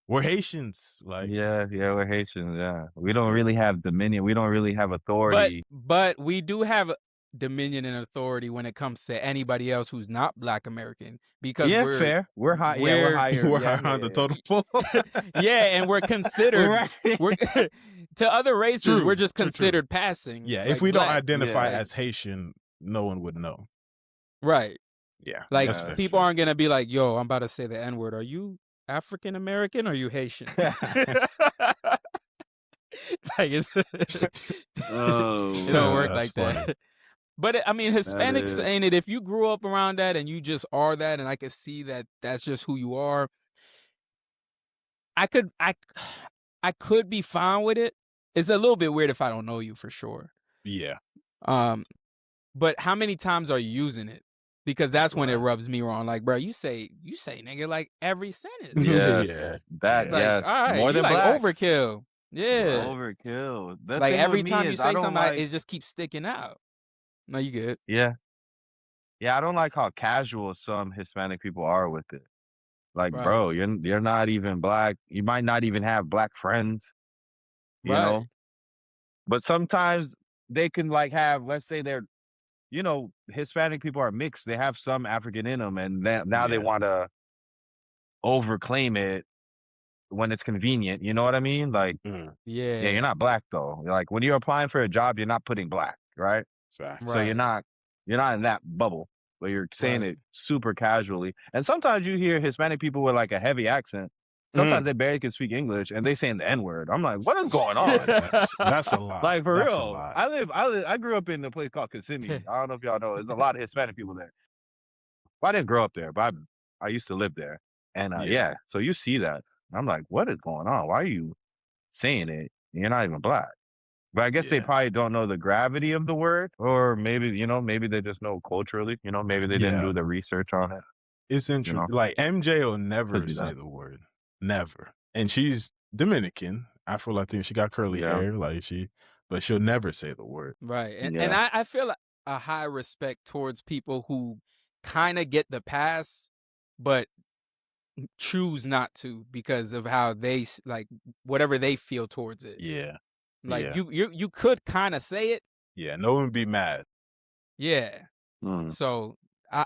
we're Haitians. Like, yeah, we're Haitians. Yeah, we don't really have dominion. We don't really have authority. But we do have dominion and authority when it comes to anybody else who's not Black American, because we're fair. We're high. We're higher. We're higher on the totem pole. And we're considered. We're to other races, we're just considered passing. Yeah, like if we don't identify as Haitian, no one would know. Right. Yeah. Like people aren't gonna be like, "Yo, I'm about to say the N-word. Are you African American or are you Haitian?" Like it don't work like that. But I mean, Hispanics saying it, if you grew up around that and you just are that, and I can see that that's just who you are, I could be fine with it. It's a little bit weird if I don't know you for sure. Yeah. But how many times are you using it? Because that's when it rubs me wrong. Like, bro, you say nigga like every sentence. Yes. That like, all right, more than like overkill. Yeah. Overkill. The like every time you say something, it just keeps sticking out. No, you good. Yeah. Yeah, I don't like how casual some Hispanic people are with it. Like, bro, you're not even Black. You might not even have Black friends. You know? But sometimes they can like have, let's say they're, you know, Hispanic people are mixed. They have some African in them, and now they want to overclaim it when it's convenient. You know what I mean? Like, yeah, you're not Black though. Like when you're applying for a job, you're not putting Black, right? So you're not in that bubble, but you're saying it super casually. And sometimes you hear Hispanic people with like a heavy accent. Sometimes they barely can speak English, and they saying the N-word. I'm like, what is going on? That's a lot. Like, for real. I grew up in a place called Kissimmee. I don't know if y'all know. There's a lot of Hispanic people there. Well, I didn't grow up there, but I used to live there. And so you see that. I'm like, what is going on? Why are you saying it? You're not even Black. But I guess they probably don't know the gravity of the word, or maybe, you know, maybe they just know culturally, you know, maybe they didn't do the research on it. It's interesting. You know? Like MJ will never say the word. Never. And she's Dominican, Afro-Latina. She got curly hair, but she'll never say the word. Right. And I feel a high respect towards people who kind of get the pass, but choose not to because of how they, like, whatever they feel towards it. Yeah. Like, you could kind of say it. Yeah, no one would be mad. Yeah. So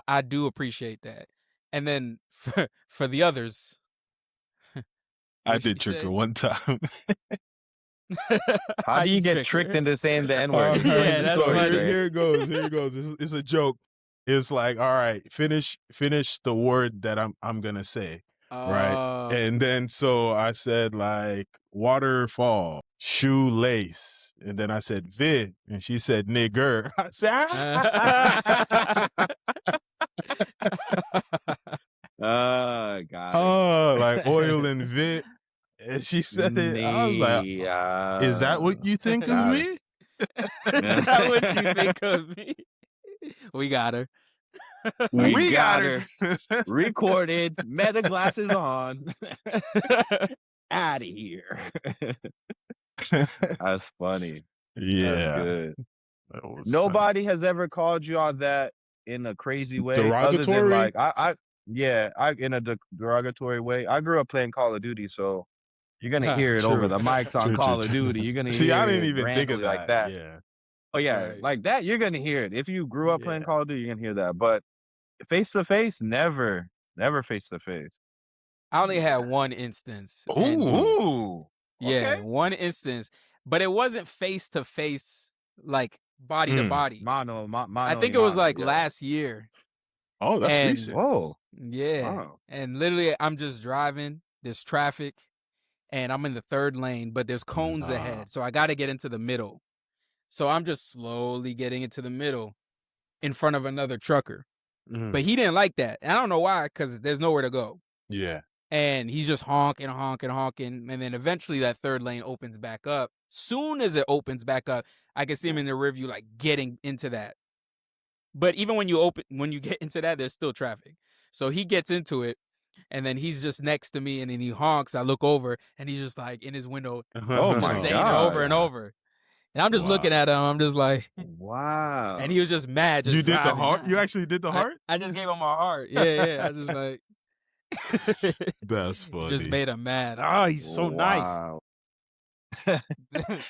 I do appreciate that. And then for the others, I did trick her one time. How do you get tricked into saying the N-word? Here it goes. It's a joke. It's like, all right, finish the word that I'm gonna say. Right. And then so I said like waterfall, shoelace. And then I said vid, and she said nigger. I said God. Like oil and vid. And she said it. I was like, is that what you think of me? Is that what you think of me? We got her. We got her. Recorded. Meta glasses on. Out of here. That's funny. Yeah. That's good. Nobody has ever called you on that in a crazy way. Derogatory? Other than like, in a derogatory way. I grew up playing Call of Duty, so you're going to hear it over the mics on Call of Duty. You're going to hear I didn't it even think of that. like that. Yeah. Oh, yeah. Like that, you're going to hear it. If you grew up playing Call of Duty, you're going to hear that. But face-to-face, never face-to-face. I only had one instance. Ooh. Yeah, one instance. But it wasn't face-to-face, like body to body. Mano, I think it was like last year. Oh, that's recent. Whoa. Yeah. Wow. And literally, I'm just driving. There's traffic. And I'm in the third lane, but there's cones ahead. So I got to get into the middle. So I'm just slowly getting into the middle in front of another trucker. But he didn't like that. And I don't know why, because there's nowhere to go. Yeah. And he's just honking. And then eventually that third lane opens back up. Soon as it opens back up, I can see him in the rearview, like getting into that. But even when you get into that, there's still traffic. So he gets into it. And then he's just next to me, and then he honks. I look over, and he's just like in his window, oh my saying God, it over and over. And I'm just looking at him. I'm just like, wow. And he was just mad. Just you did driving. the heart? You actually did the heart? I just gave him a heart. Yeah. I just like. That's funny. Just made him mad. Oh, he's so nice.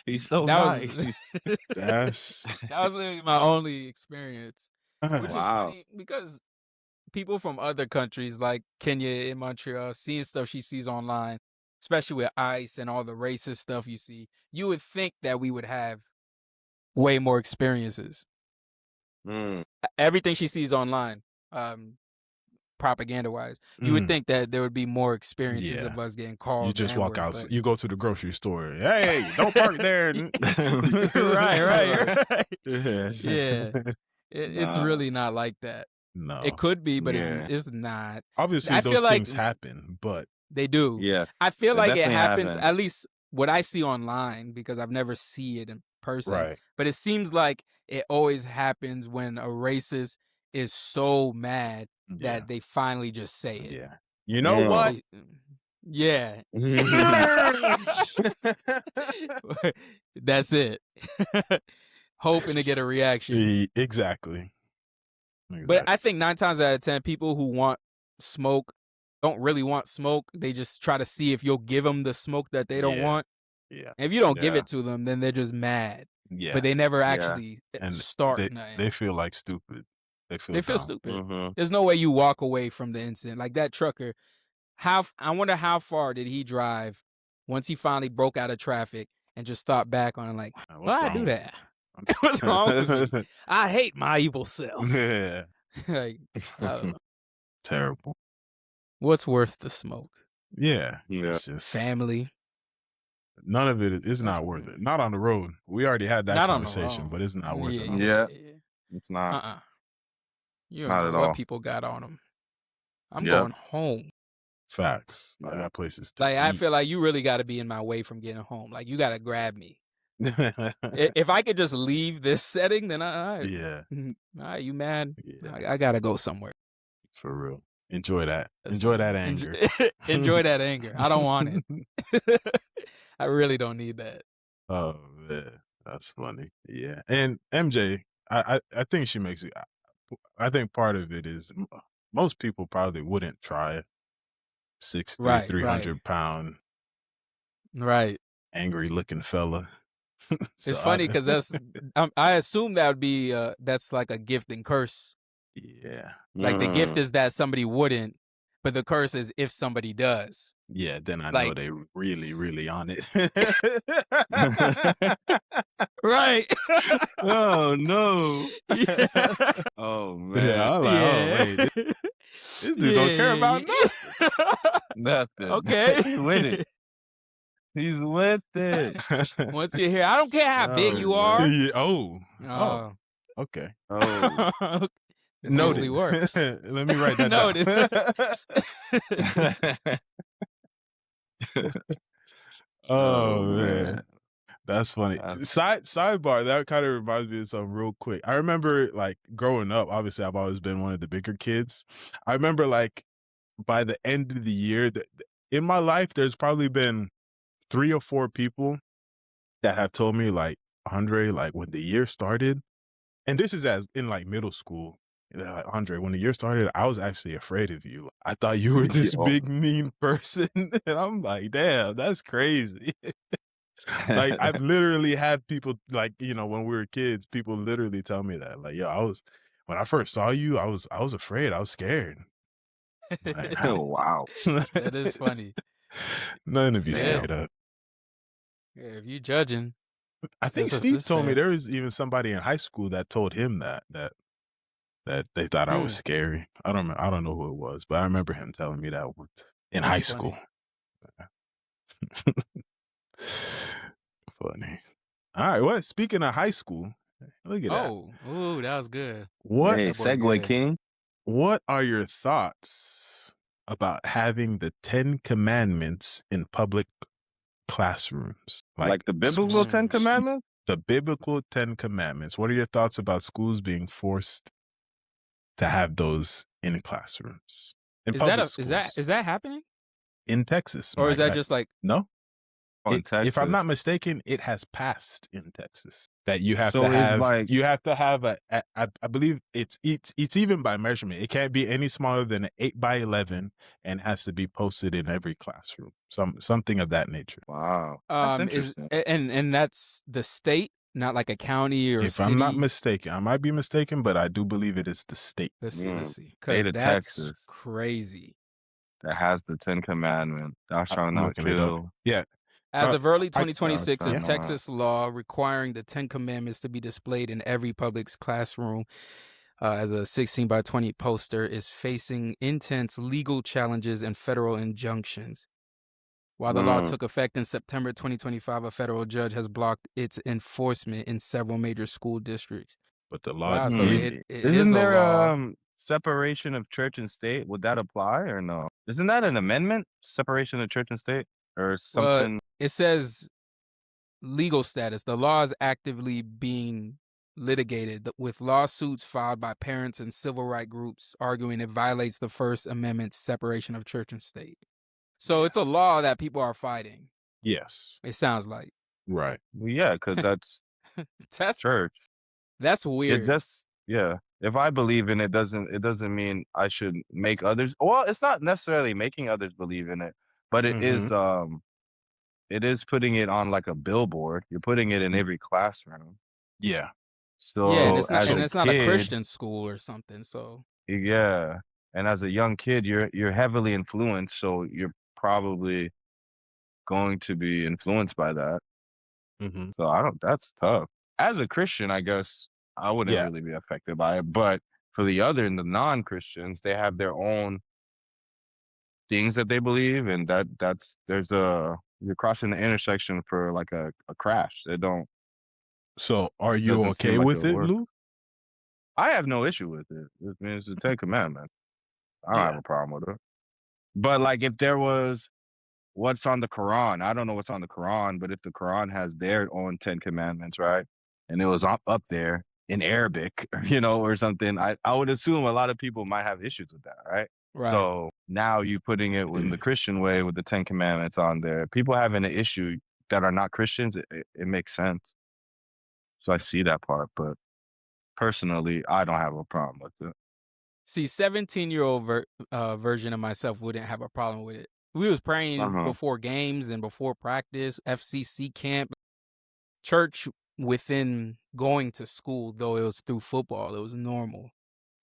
He's so nice. That was literally my only experience. Which is funny because people from other countries like Kenya in Montreal, seeing stuff she sees online, especially with ICE and all the racist stuff you see, you would think that we would have way more experiences. Everything she sees online, propaganda-wise, you would think that there would be more experiences of us getting called. You just walk out. You go to the grocery store. Hey, don't park there. right. Yeah. It's really not like that. No. It could be, but it's not. Obviously, those things happen, but... They do. Yeah. I feel like it happens, at least what I see online, because I've never seen it in person. Right. But it seems like it always happens when a racist is so mad that they finally just say it. Yeah. You know what? Yeah. That's it. Hoping to get a reaction. Exactly. But I think 9 times out of 10, people who want smoke don't really want smoke. They just try to see if you'll give them the smoke that they don't want. Yeah. And if you don't give it to them, then they're just mad. Yeah. But they never actually start nothing. They feel like stupid. They feel stupid. There's no way you walk away from the incident. Like that trucker, I wonder how far did he drive once he finally broke out of traffic and just thought back on it like, why I do that? What's wrong with me? I hate my evil self. Yeah. Like, terrible. What's worth the smoke? Yeah. It's just family. None of it is not worth it. Not on the road. We already had that conversation, but it's not worth it. Yeah. It's not. You don't know what people got on them. I'm going home. Facts. That place is like, I feel like you really got to be in my way from getting home. Like, you got to grab me. If I could just leave this setting, then you mad? Yeah. I got to go somewhere. For real. Enjoy that. Enjoy that anger. Enjoy that anger. I don't want it. I really don't need that. Oh, man. That's funny. Yeah. And MJ, I think she makes it. I think part of it is most people probably wouldn't try 6'3", 300-pound, angry looking fella. So it's funny because I assume that would be that's like a gift and curse. Yeah. Like the gift is that somebody wouldn't, but the curse is if somebody does. Yeah, then I know they really, really on it. Right. Oh no. Yeah. Oh man. Yeah, I'm like, oh wait. This dude don't care about nothing. Okay. He's with it. He's with it. Once you're here, I don't care how big you are. Yeah. Oh. Okay. Oh. It usually works. Let me write that down. Oh man. That's funny. Sidebar, that kind of reminds me of something real quick. I remember like growing up, obviously I've always been one of the bigger kids. I remember like by the end of the year, in my life, there's probably been 3 or 4 people that have told me like, Andre, like when the year started, and this is as in like middle school, they're like, Andre, when the year started, I was actually afraid of you. I thought you were this big mean person. And I'm like, damn, that's crazy. Like I've literally had people like, you know, when we were kids, people literally tell me that. Like, yo, when I first saw you, I was afraid. I was scared. Like, oh, wow. That is funny. Nothing to be scared of. Yeah, if you judging. I think Steve told me there was even somebody in high school that told him that they thought I was scary. I don't know who it was, but I remember him telling me that once in high school. Funny. All right. Well, speaking of high school, look at that. Oh, that was good. What? Hey, segue king. What are your thoughts about having the 10 Commandments in public classrooms? Like the biblical 10 Commandments? The biblical 10 Commandments. What are your thoughts about schools being forced to have those in classrooms? Is that happening? In Texas. Or is that just like no? If I'm not mistaken, it has passed in Texas that you have to have I believe it's even by measurement. It can't be any smaller than an 8x11 and has to be posted in every classroom. Something of that nature. Wow. That's interesting. And that's the state, not like a county or a city? I'm not mistaken, I might be mistaken, but I do believe it is the state. Let's see. Because that's Texas. Crazy. That has the 10 Commandments. Thou shalt not kill. Yeah. As of early 2026, a Texas law requiring the 10 Commandments to be displayed in every public classroom as a 16x20 poster is facing intense legal challenges and federal injunctions. While the law took effect in September 2025, a federal judge has blocked its enforcement in several major school districts. But the law, so isn't there separation of church and state? Would that apply or no? Isn't that an amendment? Separation of church and state or something? It says legal status. The law is actively being litigated with lawsuits filed by parents and civil rights groups arguing it violates the First Amendment's separation of church and state. So it's a law that people are fighting. Yes. It sounds like. Right. Well, yeah, because that's church. That's weird. If I believe in it, doesn't mean I should make others. Well, it's not necessarily making others believe in it, but it is putting it on like a billboard. You're putting it in every classroom. Yeah. So and it's not a Christian school or something. So yeah, and as a young kid, you're heavily influenced. So you're probably going to be influenced by that. So that's tough. As a Christian, I guess I wouldn't really be affected by it. But for the non-Christians, they have their own things that they believe, and you're crossing the intersection for like a crash. So are you okay with it, Lou? I have no issue with it. It's the 10 Commandments. I don't have a problem with it. But like if there was what's on the Quran, I don't know what's on the Quran, but if the Quran has their own 10 Commandments, right? And it was up there in Arabic, or something, I would assume a lot of people might have issues with that, right? So now you putting it in the Christian way with the 10 Commandments on there, people having an issue that are not Christians, it makes sense. So I see that part, but personally, I don't have a problem with it. See, 17-year-old version of myself wouldn't have a problem with it. We was praying before games and before practice, FCC camp, church within going to school, though it was through football. It was normal.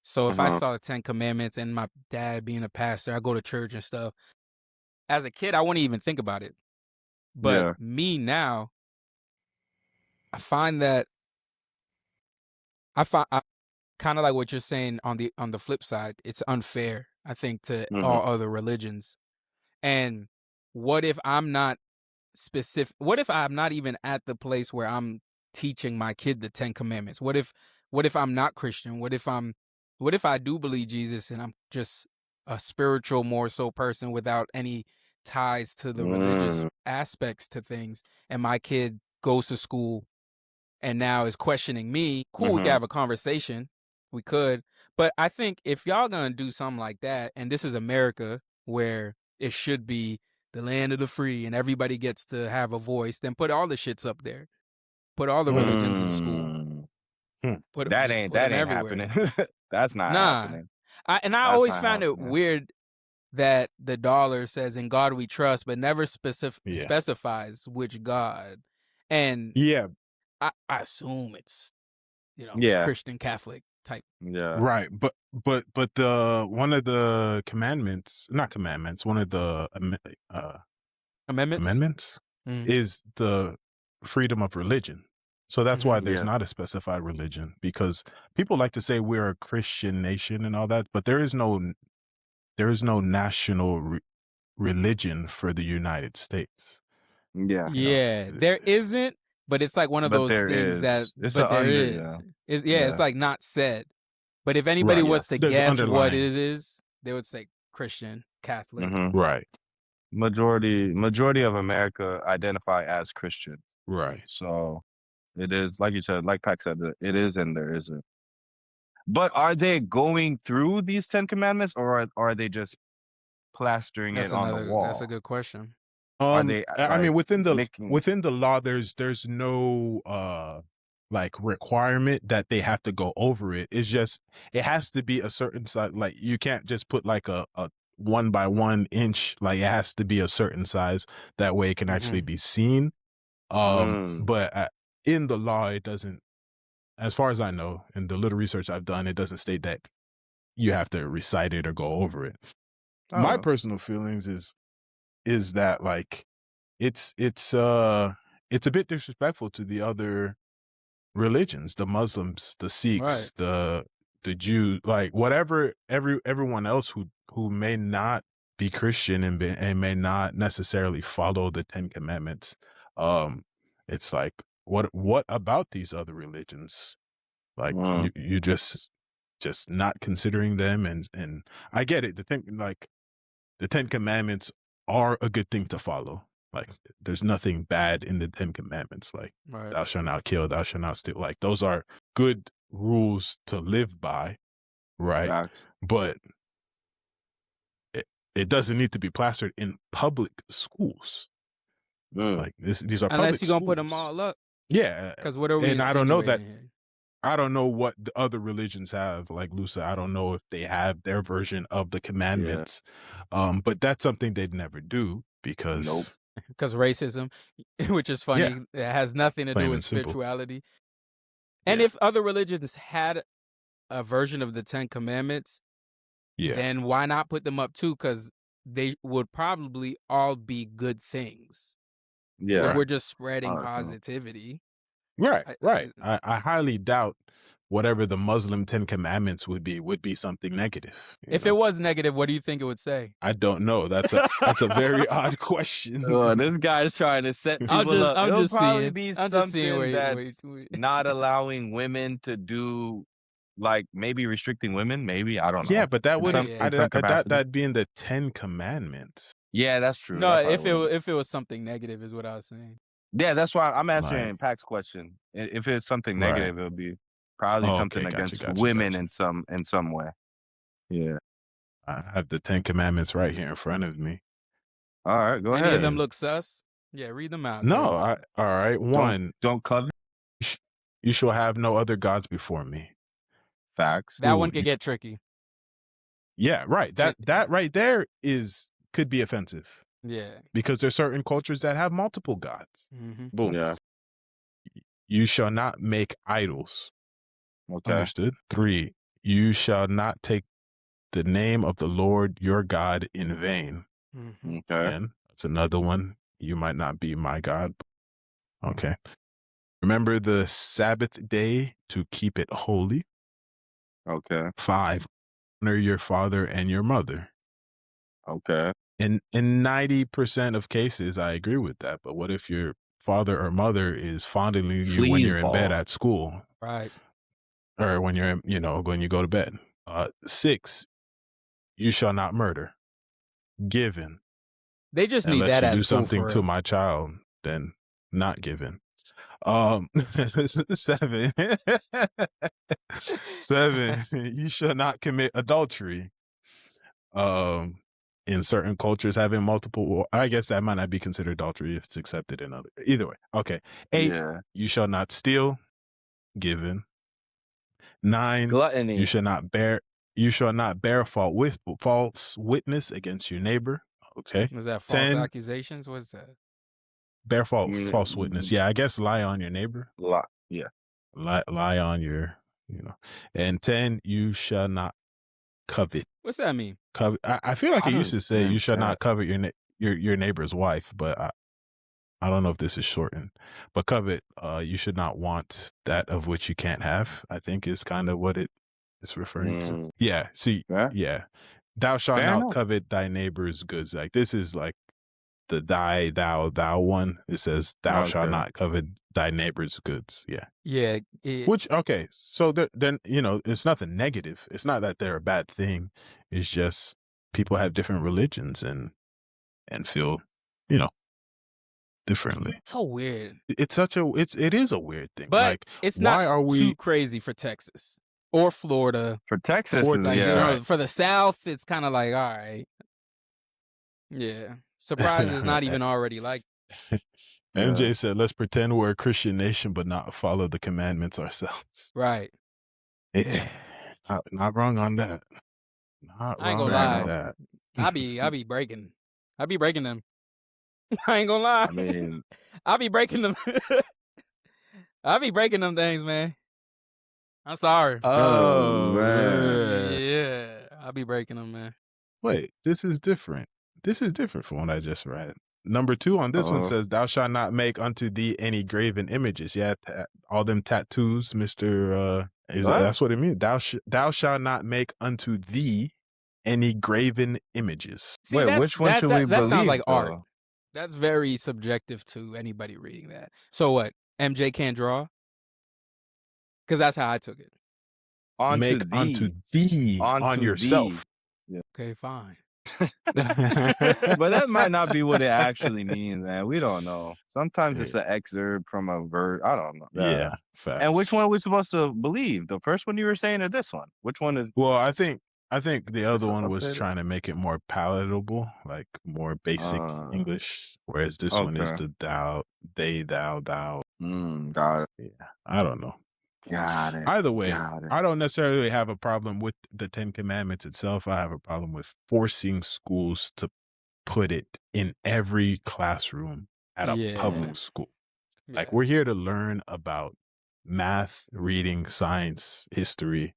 So if I saw the 10 Commandments and my dad being a pastor, I go to church and stuff. As a kid, I wouldn't even think about it. But me now, I find that I kind of like what you're saying on the flip side. It's unfair, I think, to all other religions. And what if I'm not specific? What if I'm not even at the place where I'm teaching my kid the 10 Commandments? What if I'm not Christian? What if I do believe Jesus and I'm just a spiritual, more so person without any ties to the religious aspects to things, and my kid goes to school and now is questioning me, cool, we can Mhm. have a conversation. We could. But I think if y'all gonna do something like that, and this is America where it should be the land of the free and everybody gets to have a voice, then put all the shits up there. Put all the religions in school. Put That just ain't put them happening. everywhere. That's not Nah. happening. I That's always not found it happening. weird that the dollar says "In God we trust," but never specifies which God. And Yeah, I assume it's Yeah. Christian Catholic type. Yeah. right. But the one of the commandments, not commandments, one of the amendments is the freedom of religion. So that's why there's not a specified religion, because people like to say we're a Christian nation and all that, but there is no national religion for the United States. Yeah. Yeah, there isn't, but it's like one of But those there things is. that It's but a there under, is. yeah. It's like not said. But if anybody Right, was to there's guess what underlying. it is, they would say Christian, Catholic. Right. Majority of America identify as Christian. Right. So it is, like you said, like Pac said, it is and there isn't. But are they going through these 10 commandments, or are they just plastering it on the wall? That's a good question. Are they I mean, within making... the law, there's no like requirement that they have to go over it. It's just it has to be a certain size. Like you can't just put like a 1 by 1 inch. Like it has to be a certain size. That way it can actually be seen. But in the law, it doesn't. As far as I know, in the little research I've done, it doesn't state that you have to recite it or go over it. My personal feelings is that like it's a bit disrespectful to the other religions, the Muslims, the Sikhs, the Jews, like whatever everyone else who may not be Christian and may not necessarily follow the 10 commandments. It's like what about these other religions? Like you just not considering them, and I get it. The 10 commandments are a good thing to follow. Like there's nothing bad in the 10 commandments. Like thou shalt not kill, thou shalt not steal. Like those are good rules to live by, right? Facts. But it doesn't need to be plastered in public schools. Like these are unless public you're gonna schools. Put them all up. Yeah, because what are we? And I don't know that. Here? I don't know what the other religions have. Like Lusa, I don't know if they have their version of the commandments. But that's something they'd never do because racism, which is funny. Yeah. It has nothing to do with spirituality. And if other religions had a version of the 10 commandments, then why not put them up too? Because they would probably all be good things. Yeah. Like we're just spreading positivity. Right. I highly doubt whatever the Muslim 10 commandments would be something negative. If it was negative, what do you think it would say? I don't know. That's a very odd question. Oh, this guy's trying to set people up. It'll probably be something that's not allowing women to do, like maybe restricting women. Maybe, I don't know. Yeah, but that would that'd be in the 10 commandments. Yeah, that's true. No, if it was something negative, is what I was saying. Yeah, that's why I'm answering Pac's question. If it's something negative, it'll be probably something against women in some way. Yeah. I have the 10 commandments right here in front of me. All right, go ahead. Any of them look sus? Yeah, read them out. No, all right. One, don't covet. You shall have no other gods before me. Facts. That one could get tricky. Yeah, right. That right there could be offensive. Yeah. Because there's certain cultures that have multiple gods. Boom. Yeah. You shall not make idols. Okay. Understood? 3, you shall not take the name of the Lord your God in vain. Okay. And that's another one. You might not be my God. Okay. Remember the Sabbath day to keep it holy. Okay. 5, honor your father and your mother. Okay. In 90% of cases, I agree with that. But what if your father or mother is fondling you when you're in bed at school? Right. Or when you're, when you go to bed. 6, you shall not murder. Given. They just need Unless that you as do school something for to my child, then not given. 7. 7. You shall not commit adultery. In certain cultures, having multiple, I guess that might not be considered adultery if it's accepted in other. Either way, okay. 8. Yeah. You shall not steal. Given. 9. Gluttony. You shall not bear false witness against your neighbor. Okay. Was that false 10. accusations? What's that? Bear false witness. Yeah, I guess lie on your neighbor. Yeah. Lie on your, And 10. You shall not covet. What's that mean? Covet. I feel like it used to say you shall not covet your neighbor's wife, but I don't know if this is shortened. But covet, you should not want that of which you can't have, I think is kind of what it is referring to. Yeah. See, yeah. Thou shalt not covet thy neighbor's goods. Like this is like the thou one. It says thou shalt not covet thy neighbor's goods. Yeah. Yeah. Which, okay. So then, it's nothing negative. It's not that they're a bad thing. It's just people have different religions and feel, differently. It's so weird. It is a weird thing. But like, it's why not are we too crazy for Texas or Florida. For Texas, for the South, it's kind of like, all right. Yeah. Surprise is not even already like. MJ said, let's pretend we're a Christian nation, but not follow the commandments ourselves. Right. Yeah. Not wrong on that. I ain't gonna lie. I be breaking them. I ain't gonna lie. I mean, I be breaking them. I be breaking them things, man. I'm sorry. Oh, man. Yeah. I be breaking them, man. Wait, this is different. This is different from what I just read. Number 2 on this one says, thou shalt not make unto thee any graven images. Yeah, all them tattoos, Mr. That's what it means. Thou shalt not make unto thee any graven images. See, wait, which one should we believe? That sounds like though? art. That's very subjective to anybody reading that. So what? MJ can't draw? Because that's how I took it. Unto thee, on yourself. Yeah. Okay, fine. But that might not be what it actually means, man. We don't know. Sometimes it's an excerpt from a verse. I don't know. Yeah. Facts. And which one are we supposed to believe? The first one you were saying or this one? Which one is? Well, I think the other one was trying to make it more palatable, like more basic English, whereas this one is the thou, they, thou. Got it. Yeah, I don't know. Got it. Either way, I don't necessarily have a problem with the 10 Commandments itself. I have a problem with forcing schools to put it in every classroom at a public school. Yeah. Like, we're here to learn about math, reading, science, history,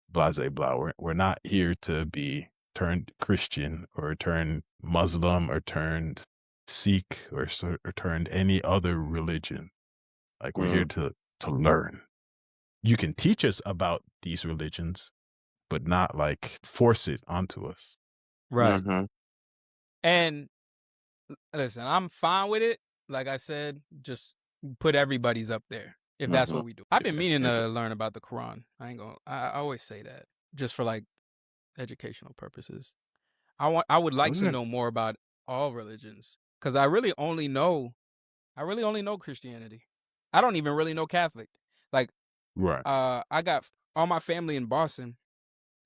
blah, blah, blah. We're not here to be turned Christian or turned Muslim or turned Sikh or turned any other religion. Like, we're here to learn. You can teach us about these religions, but not like force it onto us. Right. Mm-hmm. And listen, I'm fine with it. Like I said, just put everybody's up there if that's what we do. I've been meaning to learn about the Quran. I always say that just for like educational purposes. I would like to know more about all religions because I really only know Christianity. I don't even really know Catholic. Like, right. I got all my family in Boston.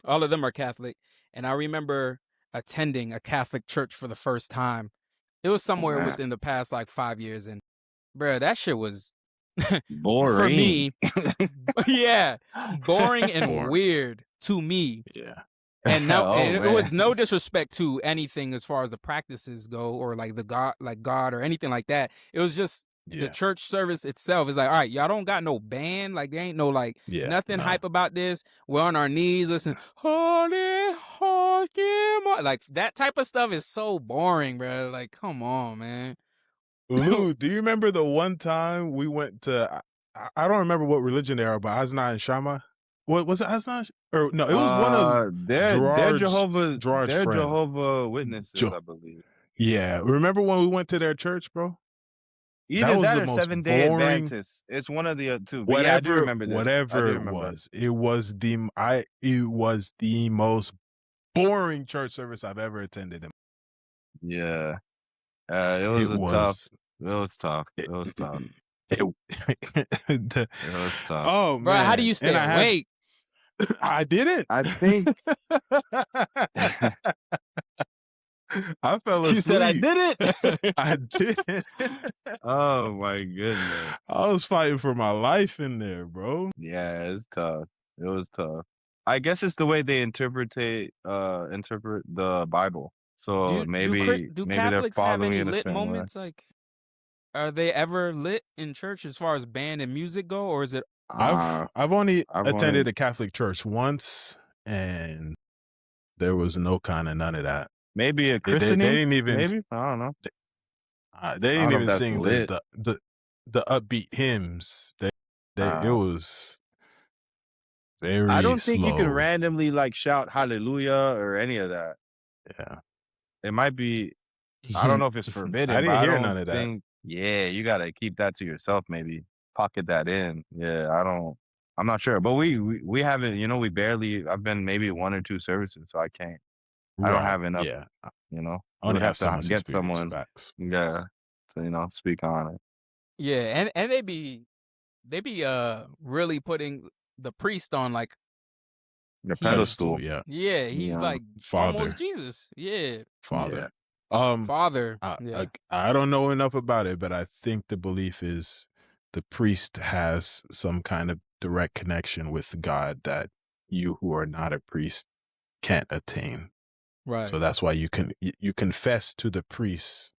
All of them are Catholic. And I remember attending a Catholic church for the first time. It was somewhere within the past like 5 years. And bruh, that shit was boring for me. Yeah. Boring and weird to me. Yeah. And it was no disrespect to anything as far as the practices go or like God or anything like that. It was just the church service itself is like, all right, y'all don't got no band. Like, there ain't no nothing hype about this. We're on our knees listening. Holy, holy, like that type of stuff is so boring, bro. Like, come on, man. Lou, do you remember the one time we went to, I don't remember what religion they are, but Hasna and Shama? What was it? Hasna? Or no, it was one of they're Jehovah Witnesses, I believe. Yeah. Remember when we went to their church, bro? Either that or 7-day Adventists. It's one of the two. But I do remember this. Whatever it was. It was the most boring church service I've ever attended. Yeah. It was tough. It was tough. tough. Oh Bro, how do man! you stay awake? I didn't. I think I fell asleep. you said I did it. I did. Oh my goodness. I was fighting for my life in there, bro. Yeah, it's tough. It was tough. I guess it's the way they interpret the Bible. So Do maybe they're Catholics have following any in a lit certain way. moments? Like, are they ever lit in church as far as band and music go, or is it? I've only attended a Catholic church once, and there was none of that. Maybe a christening. They didn't even. Maybe I don't know. They didn't even sing the upbeat hymns. It was very. I don't think slow. you can randomly like shout hallelujah or any of that. Yeah, it might be. I don't know if it's forbidden. I didn't hear none of that. Yeah, you gotta keep that to yourself. Maybe pocket that in. Yeah, I'm not sure, but we haven't. You know, we barely. I've been maybe 1 or 2 services, so I can't. I don't have enough. Yeah, you know, I only have to get someone. Facts. Yeah, to speak on it. Yeah, and they be really putting the priest on like the pedestal. Yeah, he's like Father, almost Jesus. Yeah, Father. Yeah. Father. I don't know enough about it, but I think the belief is the priest has some kind of direct connection with God that you who are not a priest can't attain. Right. So that's why you confess to the priest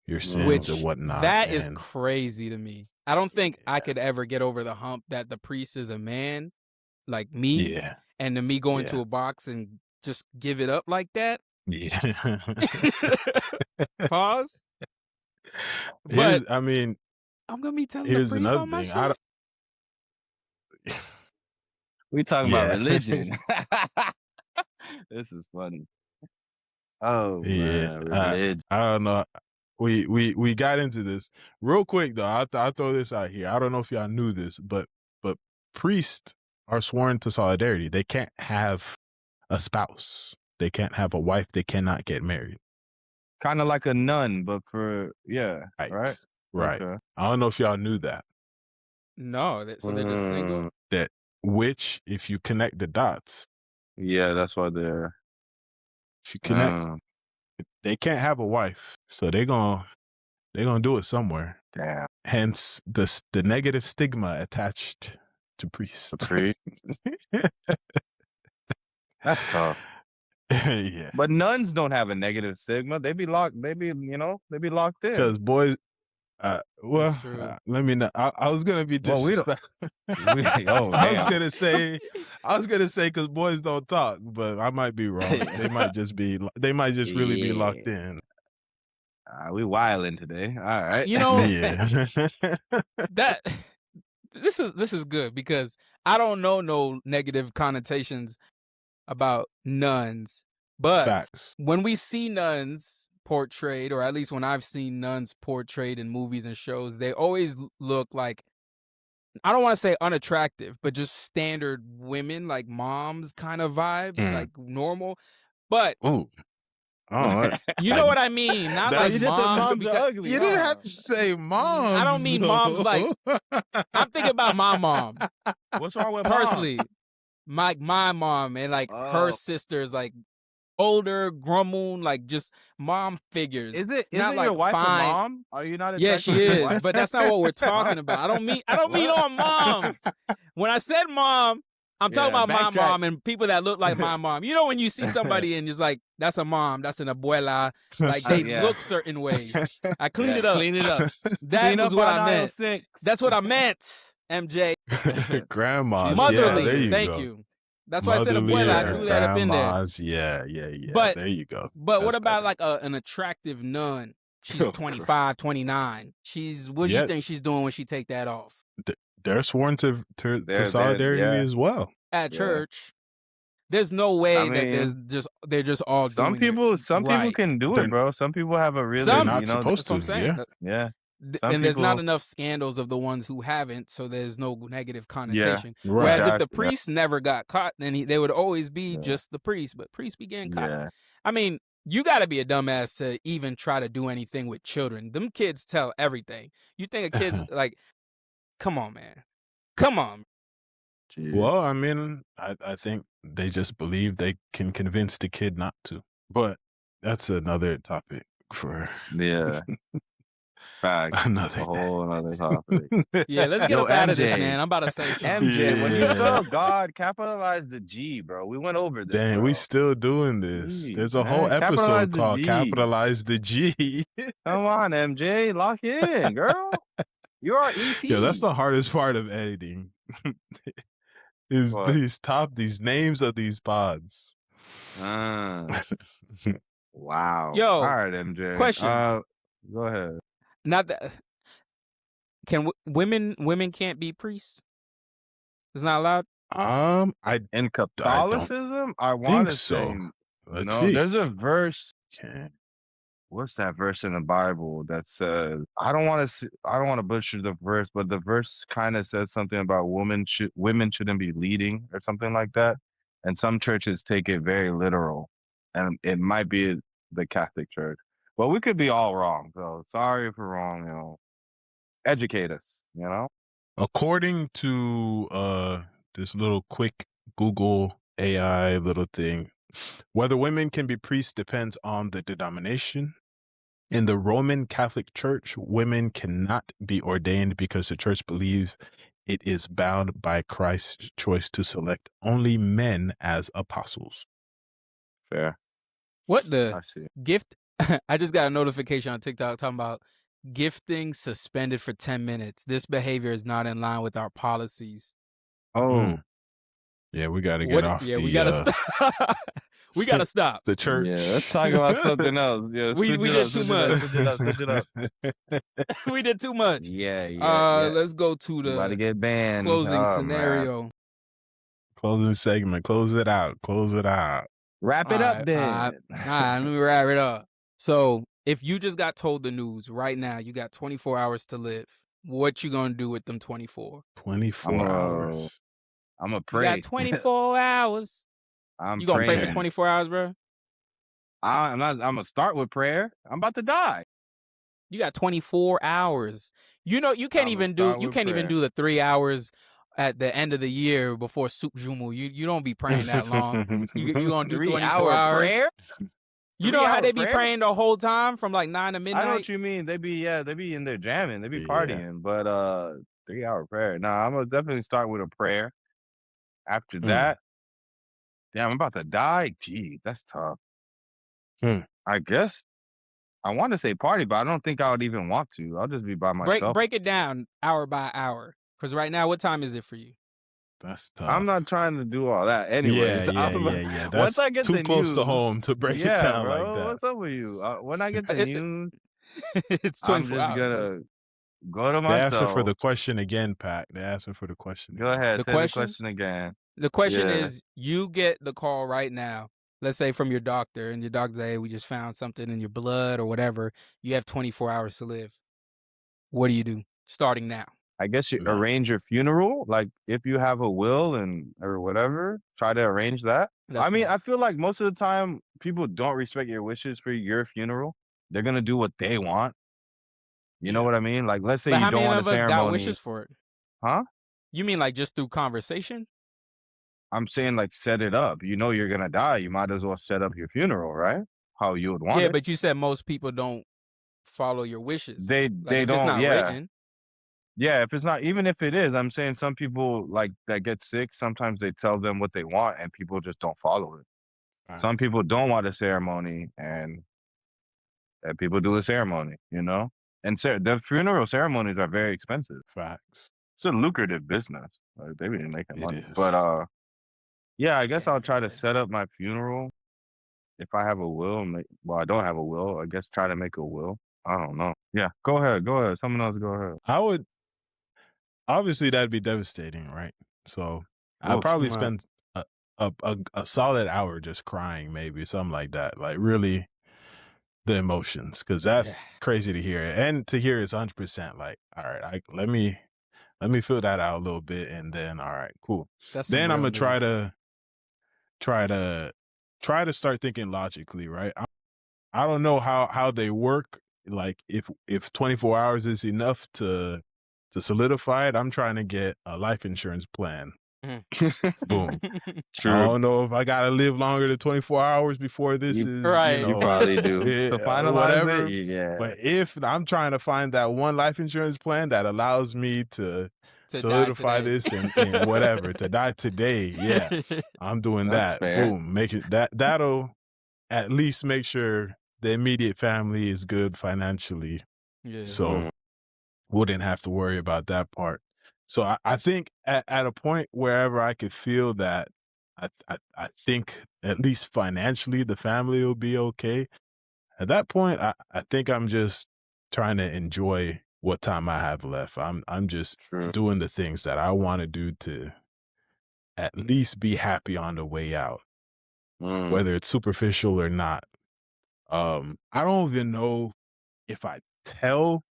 your sins and whatnot. That is crazy to me. I don't think I could ever get over the hump that the priest is a man like me. Yeah. And to me go into a box and just give it up like that. Yeah. Pause. But I mean, I'm gonna be telling the priest on my shit. We talking about religion. This is funny. Oh man, religion. I don't know. We got into this real quick though. I'll throw this out here. I don't know if y'all knew this, but priests are sworn to solidarity. They can't have a spouse. They can't have a wife. They cannot get married. Kind of like a nun, but for right. Okay. I don't know if y'all knew that. No, so they're just single. Which, if you connect the dots, that's why they're. If you connect, they can't have a wife, so they're gonna do it somewhere. Damn. Hence the negative stigma attached to priests. That's tough. Yeah. But nuns don't have a negative stigma. They be locked. They be locked in. Because boys. Let me know. I was gonna be disrespectful. I was gonna say because boys don't talk, but I might be wrong. They might just really be locked in. We wilding today. All right. You know, that this is good because I don't know no negative connotations about nuns, but when we see nuns portrayed, or at least when I've seen nuns portrayed in movies and shows, they always look like, I don't want to say unattractive, but just standard women, like moms kind of vibe, like normal. But you know what I mean? Not like moms. Ugly, you didn't have to say moms. I don't mean moms like I'm thinking about my mom. What's wrong with personally? My mom and like her sisters, like older, grummoon, like just mom figures. Isn't like your wife a mom? Are you not? Yeah, she is, but that's not what we're talking about. I don't mean all moms. When I said mom, I'm talking about my mom and people that look like my mom. You know, when you see somebody and it's like, that's a mom, that's an abuela, like they look certain ways. I cleaned it up. Clean it up. That was what I meant. That's what I meant, MJ. Grandma. Motherly. Thank you. That's why I said abuela. I threw that up in there. Yeah. But there you go. But what about like an attractive nun? She's 25, 29. What do you think she's doing when she take that off? They're sworn to solidarity as well. At church. There's no way that they're just all some doing people it. Some people can do it, bro. Some people have a really they're not supposed to. Yeah. And there's not enough scandals of the ones who haven't, so there's no negative connotation. Whereas if the priest never got caught, then they would always be just the priest. But priests be getting caught. I mean, you got to be a dumbass to even try to do anything with children. Them kids tell everything. You think a kid's like Come on, man. Come on. Jeez. Well, I mean, I think they just believe they can convince the kid not to. But that's another topic for Yeah. Facts. another A whole other topic. Yeah, let's get Yo, up out of this, MJ. man. I'm about to say something. MJ, when you Yeah. spell God, capitalize the G, bro. We went over this. Dang, bro. we still doing this. Jeez, There's a man. whole Capitalize episode the called G. Capitalize the G. Come on, MJ. Lock in, girl. You're our EP. Yo, that's the hardest part of editing. Is What? these names of these pods. Wow. Yo, all right, MJ. question. Go ahead. Not that can women can't be priests? It's not allowed? In Catholicism, I want to so. say Let's no. see. There's a verse. Okay. What's that verse in the Bible that says? I don't want to butcher the verse, but the verse kind of says something about women shouldn't be leading or something like that. And some churches take it very literal, and it might be the Catholic Church, but we could be all wrong. So sorry if we're wrong. You know, educate us. You know. According to this little quick Google AI little thing, whether women can be priests depends on the denomination. In the Roman Catholic Church, women cannot be ordained because the church believes it is bound by Christ's choice to select only men as apostles. Fair. What the I see. gift? I just got a notification on TikTok talking about gifting suspended for 10 minutes. This behavior is not in line with our policies. Oh. Yeah, we got to get off. Yeah, we got to stop. We got to stop. The church. Yeah, let's talk about something else. Yeah, we did too much. Switch it up. We did too much. Yeah. Let's go to the About to get banned. closing Oh, scenario. man. Closing segment. Close it out. Wrap it up then. All right, let me wrap it up. So, if you just got told the news right now, you got 24 hours to live. What you gonna do with them 24? 24 hours. I'm gonna pray. You got 24 hours. You gonna pray for 24 hours, bro? I'm gonna start with prayer. I'm about to die. You got 24 hours. You know, you can't even do the 3 hours at the end of the year before Soup Jumu. You don't be praying that long. You gonna do 24 hours prayer? You know how they be praying the whole time from like 9 to midnight? I know what you mean. They be in there jamming. They be partying. But 3-hour prayer. Nah, I'm gonna definitely start with a prayer. After that, damn, I'm about to die. Gee, that's tough. I guess I want to say party, but I don't think I would even want to. I'll just be by myself. Break it down hour by hour. Because right now, what time is it for you? That's tough. I'm not trying to do all that. Anyways, yeah. That's once I get too the close news, to home to break it down bro, like that. What's up with you? When I get the news, it's 24 I'm just hours. gonna go to myself. They asked for the question again, Pat. They asked for the question. Go ahead. The question again. The question is, you get the call right now, let's say from your doctor, and your doctor say, hey, we just found something in your blood or whatever. You have 24 hours to live. What do you do starting now? I guess you arrange your funeral. Like if you have a will or whatever, try to arrange that. I feel like most of the time people don't respect your wishes for your funeral. They're going to do what they want. You know what I mean? Like, let's say you don't want a ceremony. How many of us got wishes for it? Huh? You mean like just through conversation? I'm saying like set it up. You know you're going to die. You might as well set up your funeral, right? How you would want it. Yeah, but you said most people don't follow your wishes. They don't. It's not written. Yeah, if it's not, even if it is, I'm saying some people like that get sick, sometimes they tell them what they want and people just don't follow it. Right. Some people don't want a ceremony and people do a ceremony, you know? And the funeral ceremonies are very expensive. Facts. It's a lucrative business. Like, they really making money. But yeah, I guess I'll try to set up my funeral. If I have a will, I don't have a will. I guess try to make a will. I don't know. Yeah, go ahead. Someone else go ahead. Obviously, that'd be devastating, right? So I'd probably spend a solid hour just crying, maybe something like that. Like really, the emotions, because that's crazy to hear, and to hear it's 100%. Like, all right, let me feel that out a little bit, and then all right, cool. Then I'm gonna try to start thinking logically, right? I don't know how they work. Like if 24 hours is enough to to solidify it, I'm trying to get a life insurance plan. Boom. True. I don't know if I gotta live longer than 24 hours before this is, right. You probably do. To finalize whatever. it, yeah. But if I'm trying to find that one life insurance plan that allows me to solidify this and whatever, to die today, yeah, I'm doing That's that. fair. Boom. Make it that'll at least make sure the immediate family is good financially. Yeah. So wouldn't have to worry about that part. So I think at a point wherever I could feel that I think at least financially the family will be okay. At that point, I think I'm just trying to enjoy what time I have left. I'm just doing the things that I want to do to at least be happy on the way out, whether it's superficial or not. I don't even know if I tell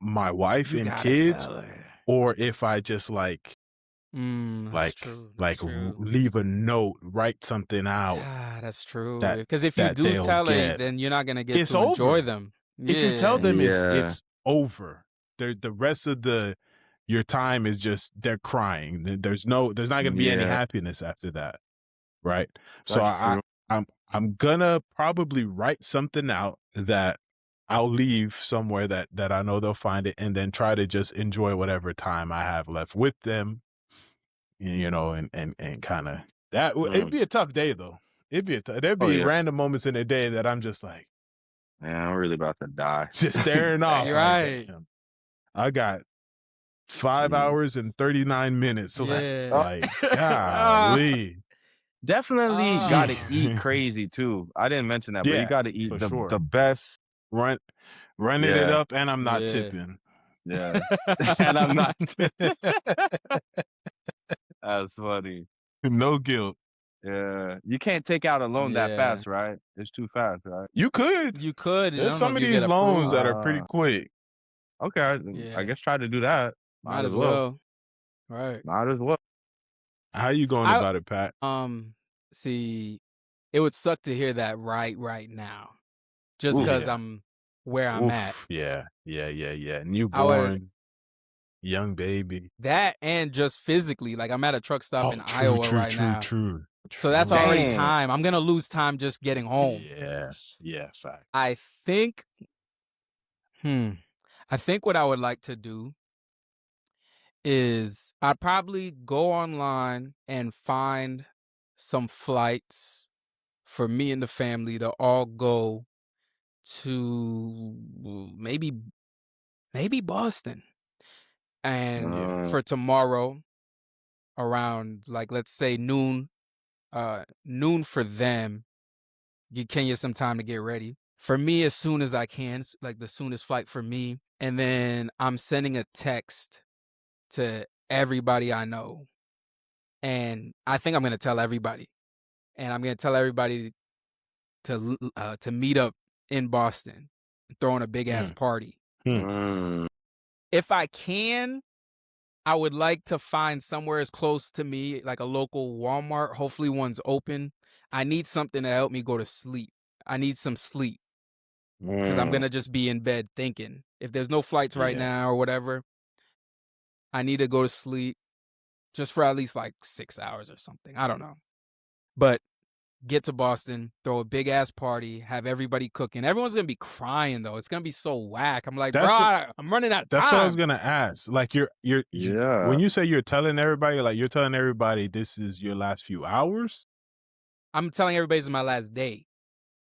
my wife and kids or if I just like leave a note, write something out. Yeah, that's true. Because if you do tell it, then you're not gonna get to enjoy them. If you tell them it's over, the rest of your time is just they're crying. There's not gonna be any happiness after that, right? So I'm gonna probably write something out that I'll leave somewhere that I know they'll find it, and then try to just enjoy whatever time I have left with them, you know, and kind of that. It'd be a tough day though. There'd be random moments in the day that I'm just like, man, I'm really about to die. Just staring off. Right. I got 5 hours and 39 minutes. So like, golly. Definitely got to eat crazy too. I didn't mention that, but you got to eat the best. Running it up, and I'm not tipping. Yeah, and I'm not. That's funny. No guilt. Yeah, you can't take out a loan that fast, right? It's too fast, right? You could. There's some of these loans that are pretty quick. Okay, I guess try to do that. Might as well. Right. Might as well. How you going about it, Pat? See, it would suck to hear that right now, just because I'm where I'm at. Yeah. Newborn, young baby. That and just physically, like I'm at a truck stop in Iowa right now. True. So that's already time. I'm gonna lose time just getting home. Yeah, fact. I think what I would like to do is I'd probably go online and find some flights for me and the family to all go to maybe Boston. And for tomorrow around, like, let's say noon for them, give Kenya some time to get ready. For me, as soon as I can, like the soonest flight for me. And then I'm sending a text to everybody I know. And I think I'm going to tell everybody. And I'm going to tell everybody to meet up in Boston, throwing a big ass party. If I can, I would like to find somewhere as close to me, like a local Walmart. Hopefully one's open. I need something to help me go to sleep. I need some sleep. Because I'm going to just be in bed thinking. If there's no flights right now or whatever, I need to go to sleep just for at least like 6 hours or something. I don't know. But get to Boston, throw a big ass party, have everybody cooking. Everyone's going to be crying though. It's going to be so whack. I'm like, I'm running out of time. That's what I was going to ask. Like when you say you're telling everybody, like you're telling everybody this is your last few hours? I'm telling everybody this is my last day.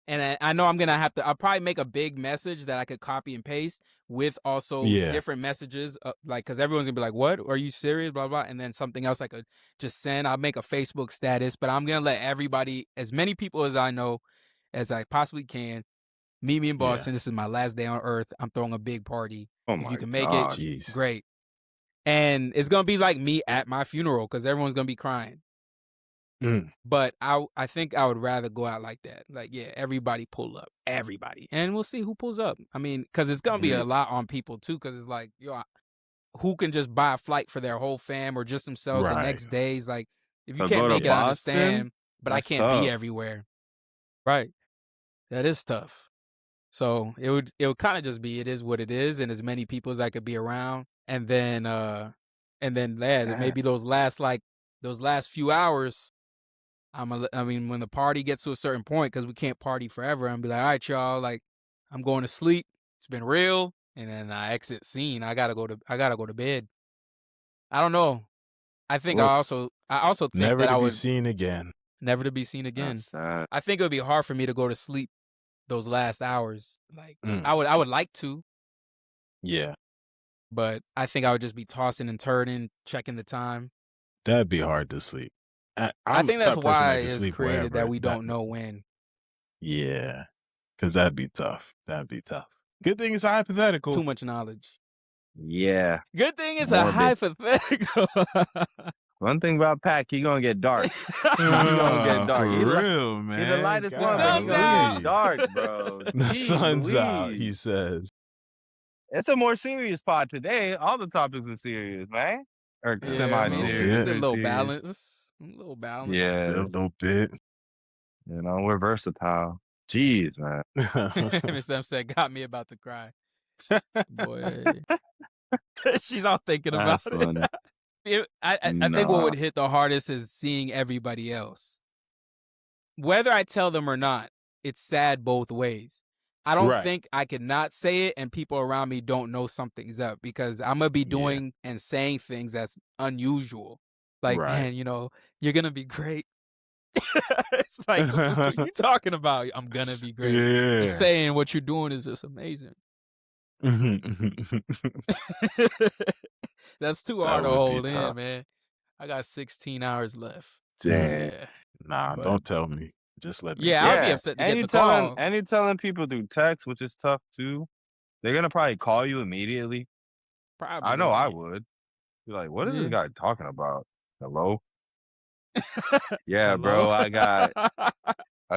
And I know I'm going to have to, I'll probably make a big message that I could copy and paste with also different messages, like, because everyone's going to be like, what? Are you serious? Blah, blah. And then something else I could just send. I'll make a Facebook status, but I'm going to let everybody, as many people as I know, as I possibly can, meet me in Boston. This is my last day on earth. I'm throwing a big party. If you can make it, great. And it's going to be like me at my funeral because everyone's going to be crying. But I think I would rather go out like that. Like, everybody pull up. Everybody. And we'll see who pulls up. I mean, because it's going to be a lot on people, too, because it's like, who can just buy a flight for their whole fam or just themselves the next days? Like, if you can't make it, I understand, but I can't be everywhere. Right. That is tough. So it would kind of just be it is what it is, and as many people as I could be around, and then maybe those last few hours, I mean when the party gets to a certain point, because we can't party forever, I'm be like, all right, y'all, like I'm going to sleep. It's been real, and then I exit scene. I gotta go to bed. I don't know. I think Well, I also think never that to I be would seen again. never to be seen again. That's sad. I think it would be hard for me to go to sleep those last hours. Like I would like to, Yeah, but I think I would just be tossing and turning, checking the time. that'd be hard to sleep. I I'm think the that's type of person why that can it's sleep created that wherever. we don't know when. Yeah, because that'd be tough. That'd be tough. Good thing it's hypothetical. Too much knowledge. Yeah. Good thing it's a Morbid. hypothetical. One thing about Pac, he gonna get dark. He gonna get dark. For real, man. He's the lightest one, but sun's he gonna out. get dark, bro. The Jeez sun's out, Louise. he says. It's a more serious pod today. All the topics are serious, man. Or Yeah, I semi-serious. mean, a little serious. balance. A little balance. Yeah. A little bit. You know, we're versatile. Jeez, man. Miss M said, got me about to cry. Boy. She's all thinking about That's funny. it. I think what would hit the hardest is seeing everybody else. Whether I tell them or not, it's sad both ways. I don't think I could not say it and people around me don't know something's up, because I'm going to be doing and saying things that's unusual. Like, man, you know, you're going to be great. It's like, what are you talking about? I'm going to be great. You're saying what you're doing is just amazing. That's too hard to hold in, man. I got 16 hours left. Damn. Yeah. Nah, don't tell me. Just let me. Yeah, I'd be upset to get the call. And you're telling people through text, which is tough too. They're gonna probably call you immediately. Probably. I know I would. Be like, what is this guy talking about? Hello? Yeah, bro. I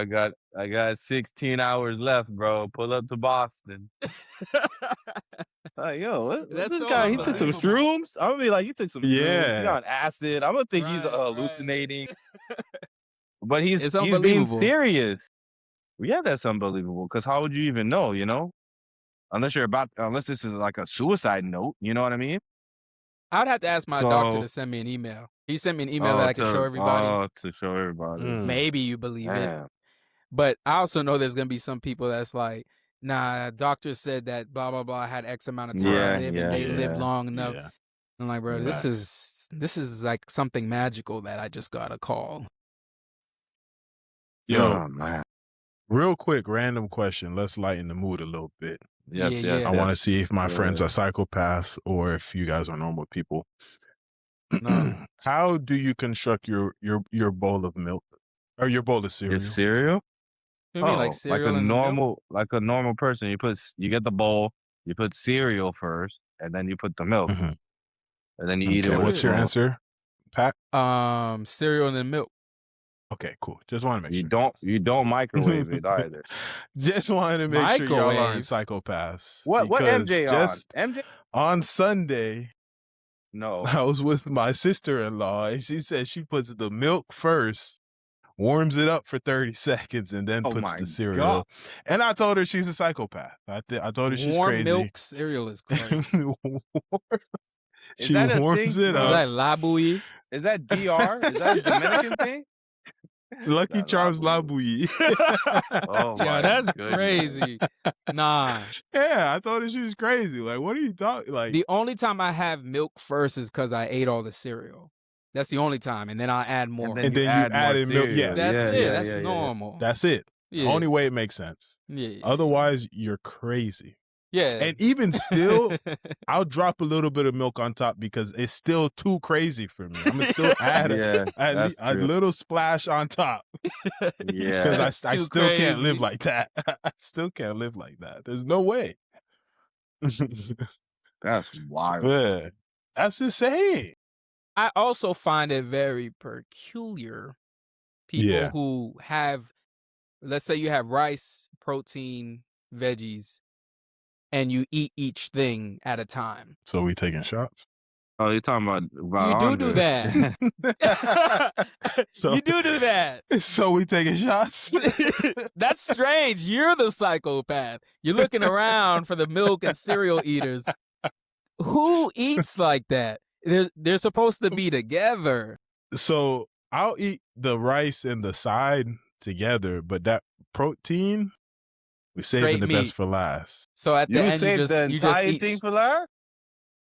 got 16 hours left, bro. Pull up to Boston. Like, yo, what's this so guy? He took some shrooms. I'm gonna be like, he took some shrooms. He got acid. I'm gonna think he's hallucinating. But he's being serious. Yeah, that's unbelievable. Because how would you even know? You know, unless this is like a suicide note. You know what I mean? I'd have to ask my doctor to send me an email. He sent me an email that I can show everybody. To show everybody. Maybe you believe it. But I also know there's gonna be some people that's like, nah, doctor said that blah blah blah had X amount of time to live and they lived long enough. Yeah. I'm like, bro, this is like something magical that I just got a call. Yo, man. Real quick, random question. Let's lighten the mood a little bit. I want to see if my friends are psychopaths or if you guys are normal people. No. How do you construct your bowl of milk or your bowl of cereal? Your cereal? You mean like cereal like a normal person. You get the bowl, you put cereal first, and then you put the milk, and then you eat it. What's your answer, Pat? Cereal and then milk. Okay, cool. Just want to make sure. You don't microwave it either. Just wanted to make sure y'all aren't psychopaths. What MJ on? MJ on Sunday. No, I was with my sister-in-law, and she said she puts the milk first, warms it up for 30 seconds, and then puts the cereal. God. And I told her she's a psychopath. I told her she's crazy. Warm milk cereal is crazy. She warms it up. Is that labouille? Is that DR? Is that a Dominican thing? Lucky Charms La Bouillie. Oh my yeah, that's goodness. crazy. Nah. Yeah, I thought she was crazy. Like, what are you talking? Like, the only time I have milk first is because I ate all the cereal. That's the only time, and then I'll add more. And then you added milk. Yes. That's it. That's normal. That's it. The only way it makes sense. Yeah. Otherwise, you're crazy. Yeah. And even still, I'll drop a little bit of milk on top because it's still too crazy for me. I'm going to still add a little splash on top. Yeah. Because I still can't live like that. I still can't live like that. There's no way. That's wild. Yeah. That's insane. I also find it very peculiar. People who have, let's say you have rice, protein, veggies, and you eat each thing at a time. So we taking shots? Oh, you're talking about You do that. So You do that. So we taking shots. That's strange. You're the psychopath. You're looking around for the milk and cereal eaters. Who eats like that? They're supposed to be together. So I'll eat the rice and the side together, but that protein, we're saving Straight the meat. best for last. So at the You end, saved the you just entire eat. thing for last?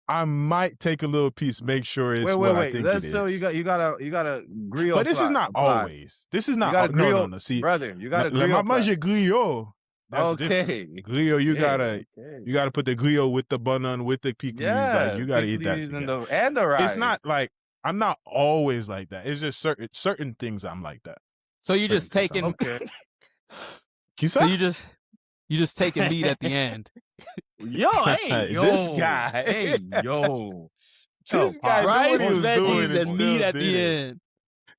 I might take a little piece, make sure it's what I think it is. So you gotta griot. But this is not always. This is not. No. See, brother, you gotta la griot. manger griot. That's Okay. different. Griot, you gotta put the griot with the bun with the pickles. Yeah, Like you gotta eat that together. And the rice. It's not like I'm not always like that. It's just certain things I'm like that. So you just taking. Okay. So you just taking meat at the end. Yo, hey, yo, this guy. hey, yo. This guy knew what Rice, he was doing veggies, and meat still at the did it. end.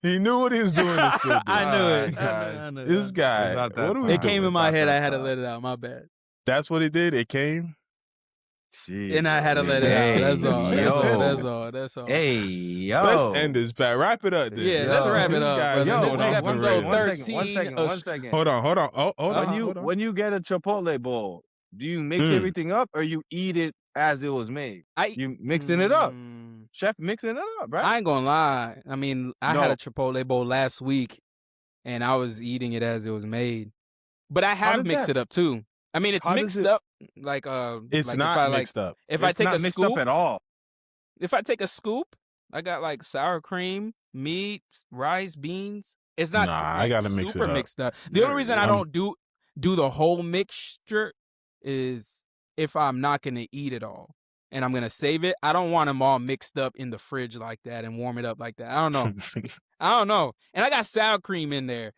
He knew what he was doing and still did it. I knew it. Guys. I knew it. This guy. Not that What are we It came doing? in my head. I had to time. let it out. My bad. That's what it did. It came. Jeez, And I had to let it out. That's all. That's all. That's all. Hey, yo. Let's end this back. Wrap it up then. Yeah, let's wrap it This up. guy's brother. going This is off the episode rails. 13. One second. Hold on. Oh, hold on. When you get a Chipotle bowl, do you mix everything up or you eat it as it was made? You mixing it up. Chef mixing it up, right? I ain't gonna lie. I mean, I had a Chipotle bowl last week, and I was eating it as it was made. But I have mixed it up too. I mean, it's mixed up. Like it's like not mixed up. If I take a mixed scoop up at all. If I take a scoop, I got like sour cream, meat, rice, beans. It's not. Nah, like, I gotta mix it super up. mixed up. The only reason I don't do the whole mixture is if I'm not gonna eat it all and I'm gonna save it. I don't want them all mixed up in the fridge like that and warm it up like that. I don't know. I don't know. And I got sour cream in there.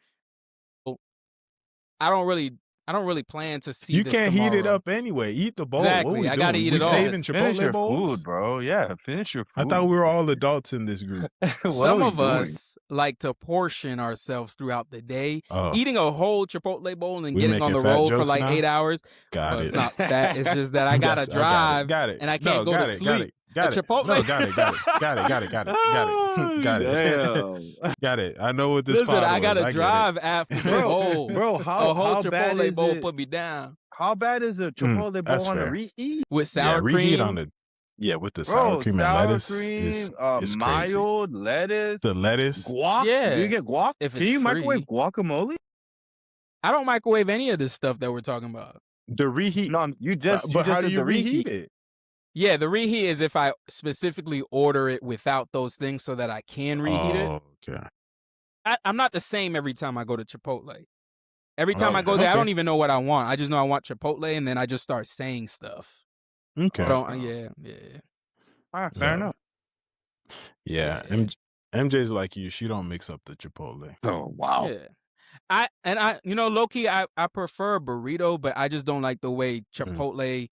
I don't really plan to see. You this can't tomorrow. heat it up anyway. Eat the bowl. Exactly. What we I gotta doing? eat We it all. saving Finish Chipotle your bowls, food, bro. Yeah, finish your food. I thought we were all adults in this group. Some of us like to portion ourselves throughout the day. Oh, Eating a whole Chipotle bowl and then We getting on the making fat road for jokes like now? 8 hours. got Well, it. it's not fat. It's just that I gotta Yes, drive Got it. and I can't go got to it, sleep. Got A it. Chipotle. No, got it. Got it. Damn. Got it. I know what this. Listen, pod I was. gotta get it. drive after the bowl. Bro, A whole how bad Chipotle is bowl it? put me down How bad is a Chipotle bowl that's on a fair. reheat? with sour cream. Reheat on the. Yeah, with the sour cream and lettuce. Is crazy. Mild lettuce, The lettuce. guac. Yeah. Do you get guac? If Can it's you microwave free. guacamole? I don't microwave any of this stuff that we're talking about. The reheat. No, you just. but how do said you the reheat it? Yeah, the reheat is if I specifically order it without those things so that I can reheat it. Oh, okay. I'm not the same every time I go to Chipotle. Every time I go Okay. there, I don't even know what I want. I just know I want Chipotle, and then I just start saying stuff. Okay. Yeah. All right, fair enough. Yeah. Yeah. MJ's like you. She don't mix up the Chipotle. Oh wow. Yeah. Low key, I prefer a burrito, but I just don't like the way Chipotle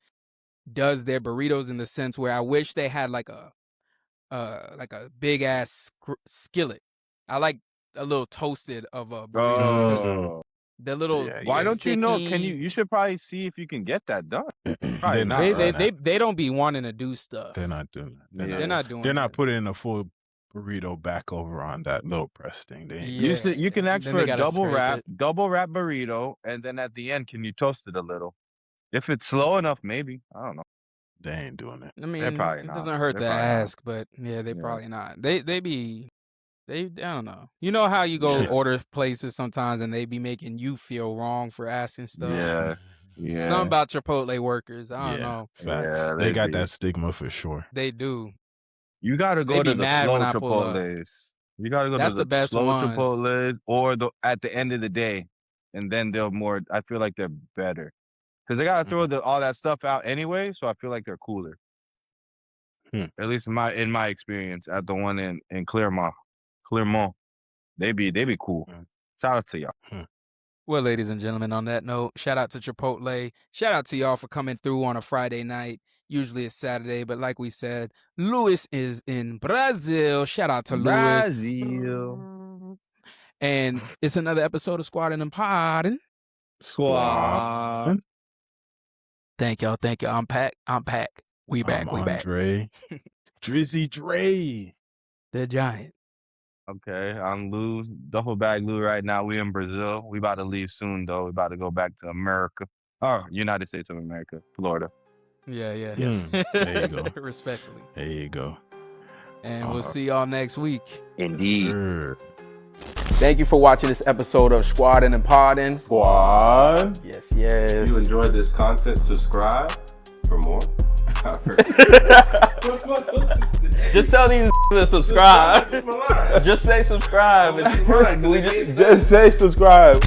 does their burritos in the sense where I wish they had like a big ass skillet. I like a little toasted of a burrito. Oh. The little. Yeah, Why don't you know? sticky- Can you should probably see if you can get that done. Probably They're not. not. right? They don't be wanting to do stuff. They're not doing that. Yeah. They're not doing. They're not that. putting a full burrito back over on that little press thing. They ain't Yeah. You can ask Then for they a gotta double scrape wrap burrito, and then at the end, can you toast it a little? If it's slow enough, maybe. I don't know. They ain't doing it. I mean, probably it not. doesn't hurt to They're probably not. ask, but yeah, they Yeah. probably not. They I don't know. You know how you go order places sometimes and they be making you feel wrong for asking stuff. Yeah. Something about Chipotle workers. I don't know. Facts. Yeah, they they got be. that stigma for sure. They do. You gotta They go be to the mad slow when I pull up. Chipotles. You gotta go That's to the the best slow ones. Chipotles or at the end of the day, and then they're more. I feel like they're better because they gotta throw all that stuff out anyway. So I feel like they're cooler. At least in my experience at the one in Clermont, they be cool. Shout out to y'all. Well, ladies and gentlemen, on that note, shout out to Chipotle. Shout out to y'all for coming through on a Friday night. Usually it's Saturday, but like we said, Luis is in Brazil. Shout out to Luis. Brazil. And it's another episode of Squaddin and Poddin. Squad. Thank y'all. I'm Pac. We back. I'm Andre. Drizzy Dre. The Giant. Okay, I'm Lou, duffel bag Lou right now. We in Brazil. We about to leave soon though. We about to go back to America. Oh, United States of America, Florida. Yeah. Yes. There you go. Respectfully. There you go. And we'll see y'all next week. Indeed. Yes, sir. Thank you for watching this episode of Squaddin and Poddin. Squad. Yes, yes. If you enjoyed this content, subscribe for more. Just tell these to subscribe. Just say subscribe. Just say subscribe.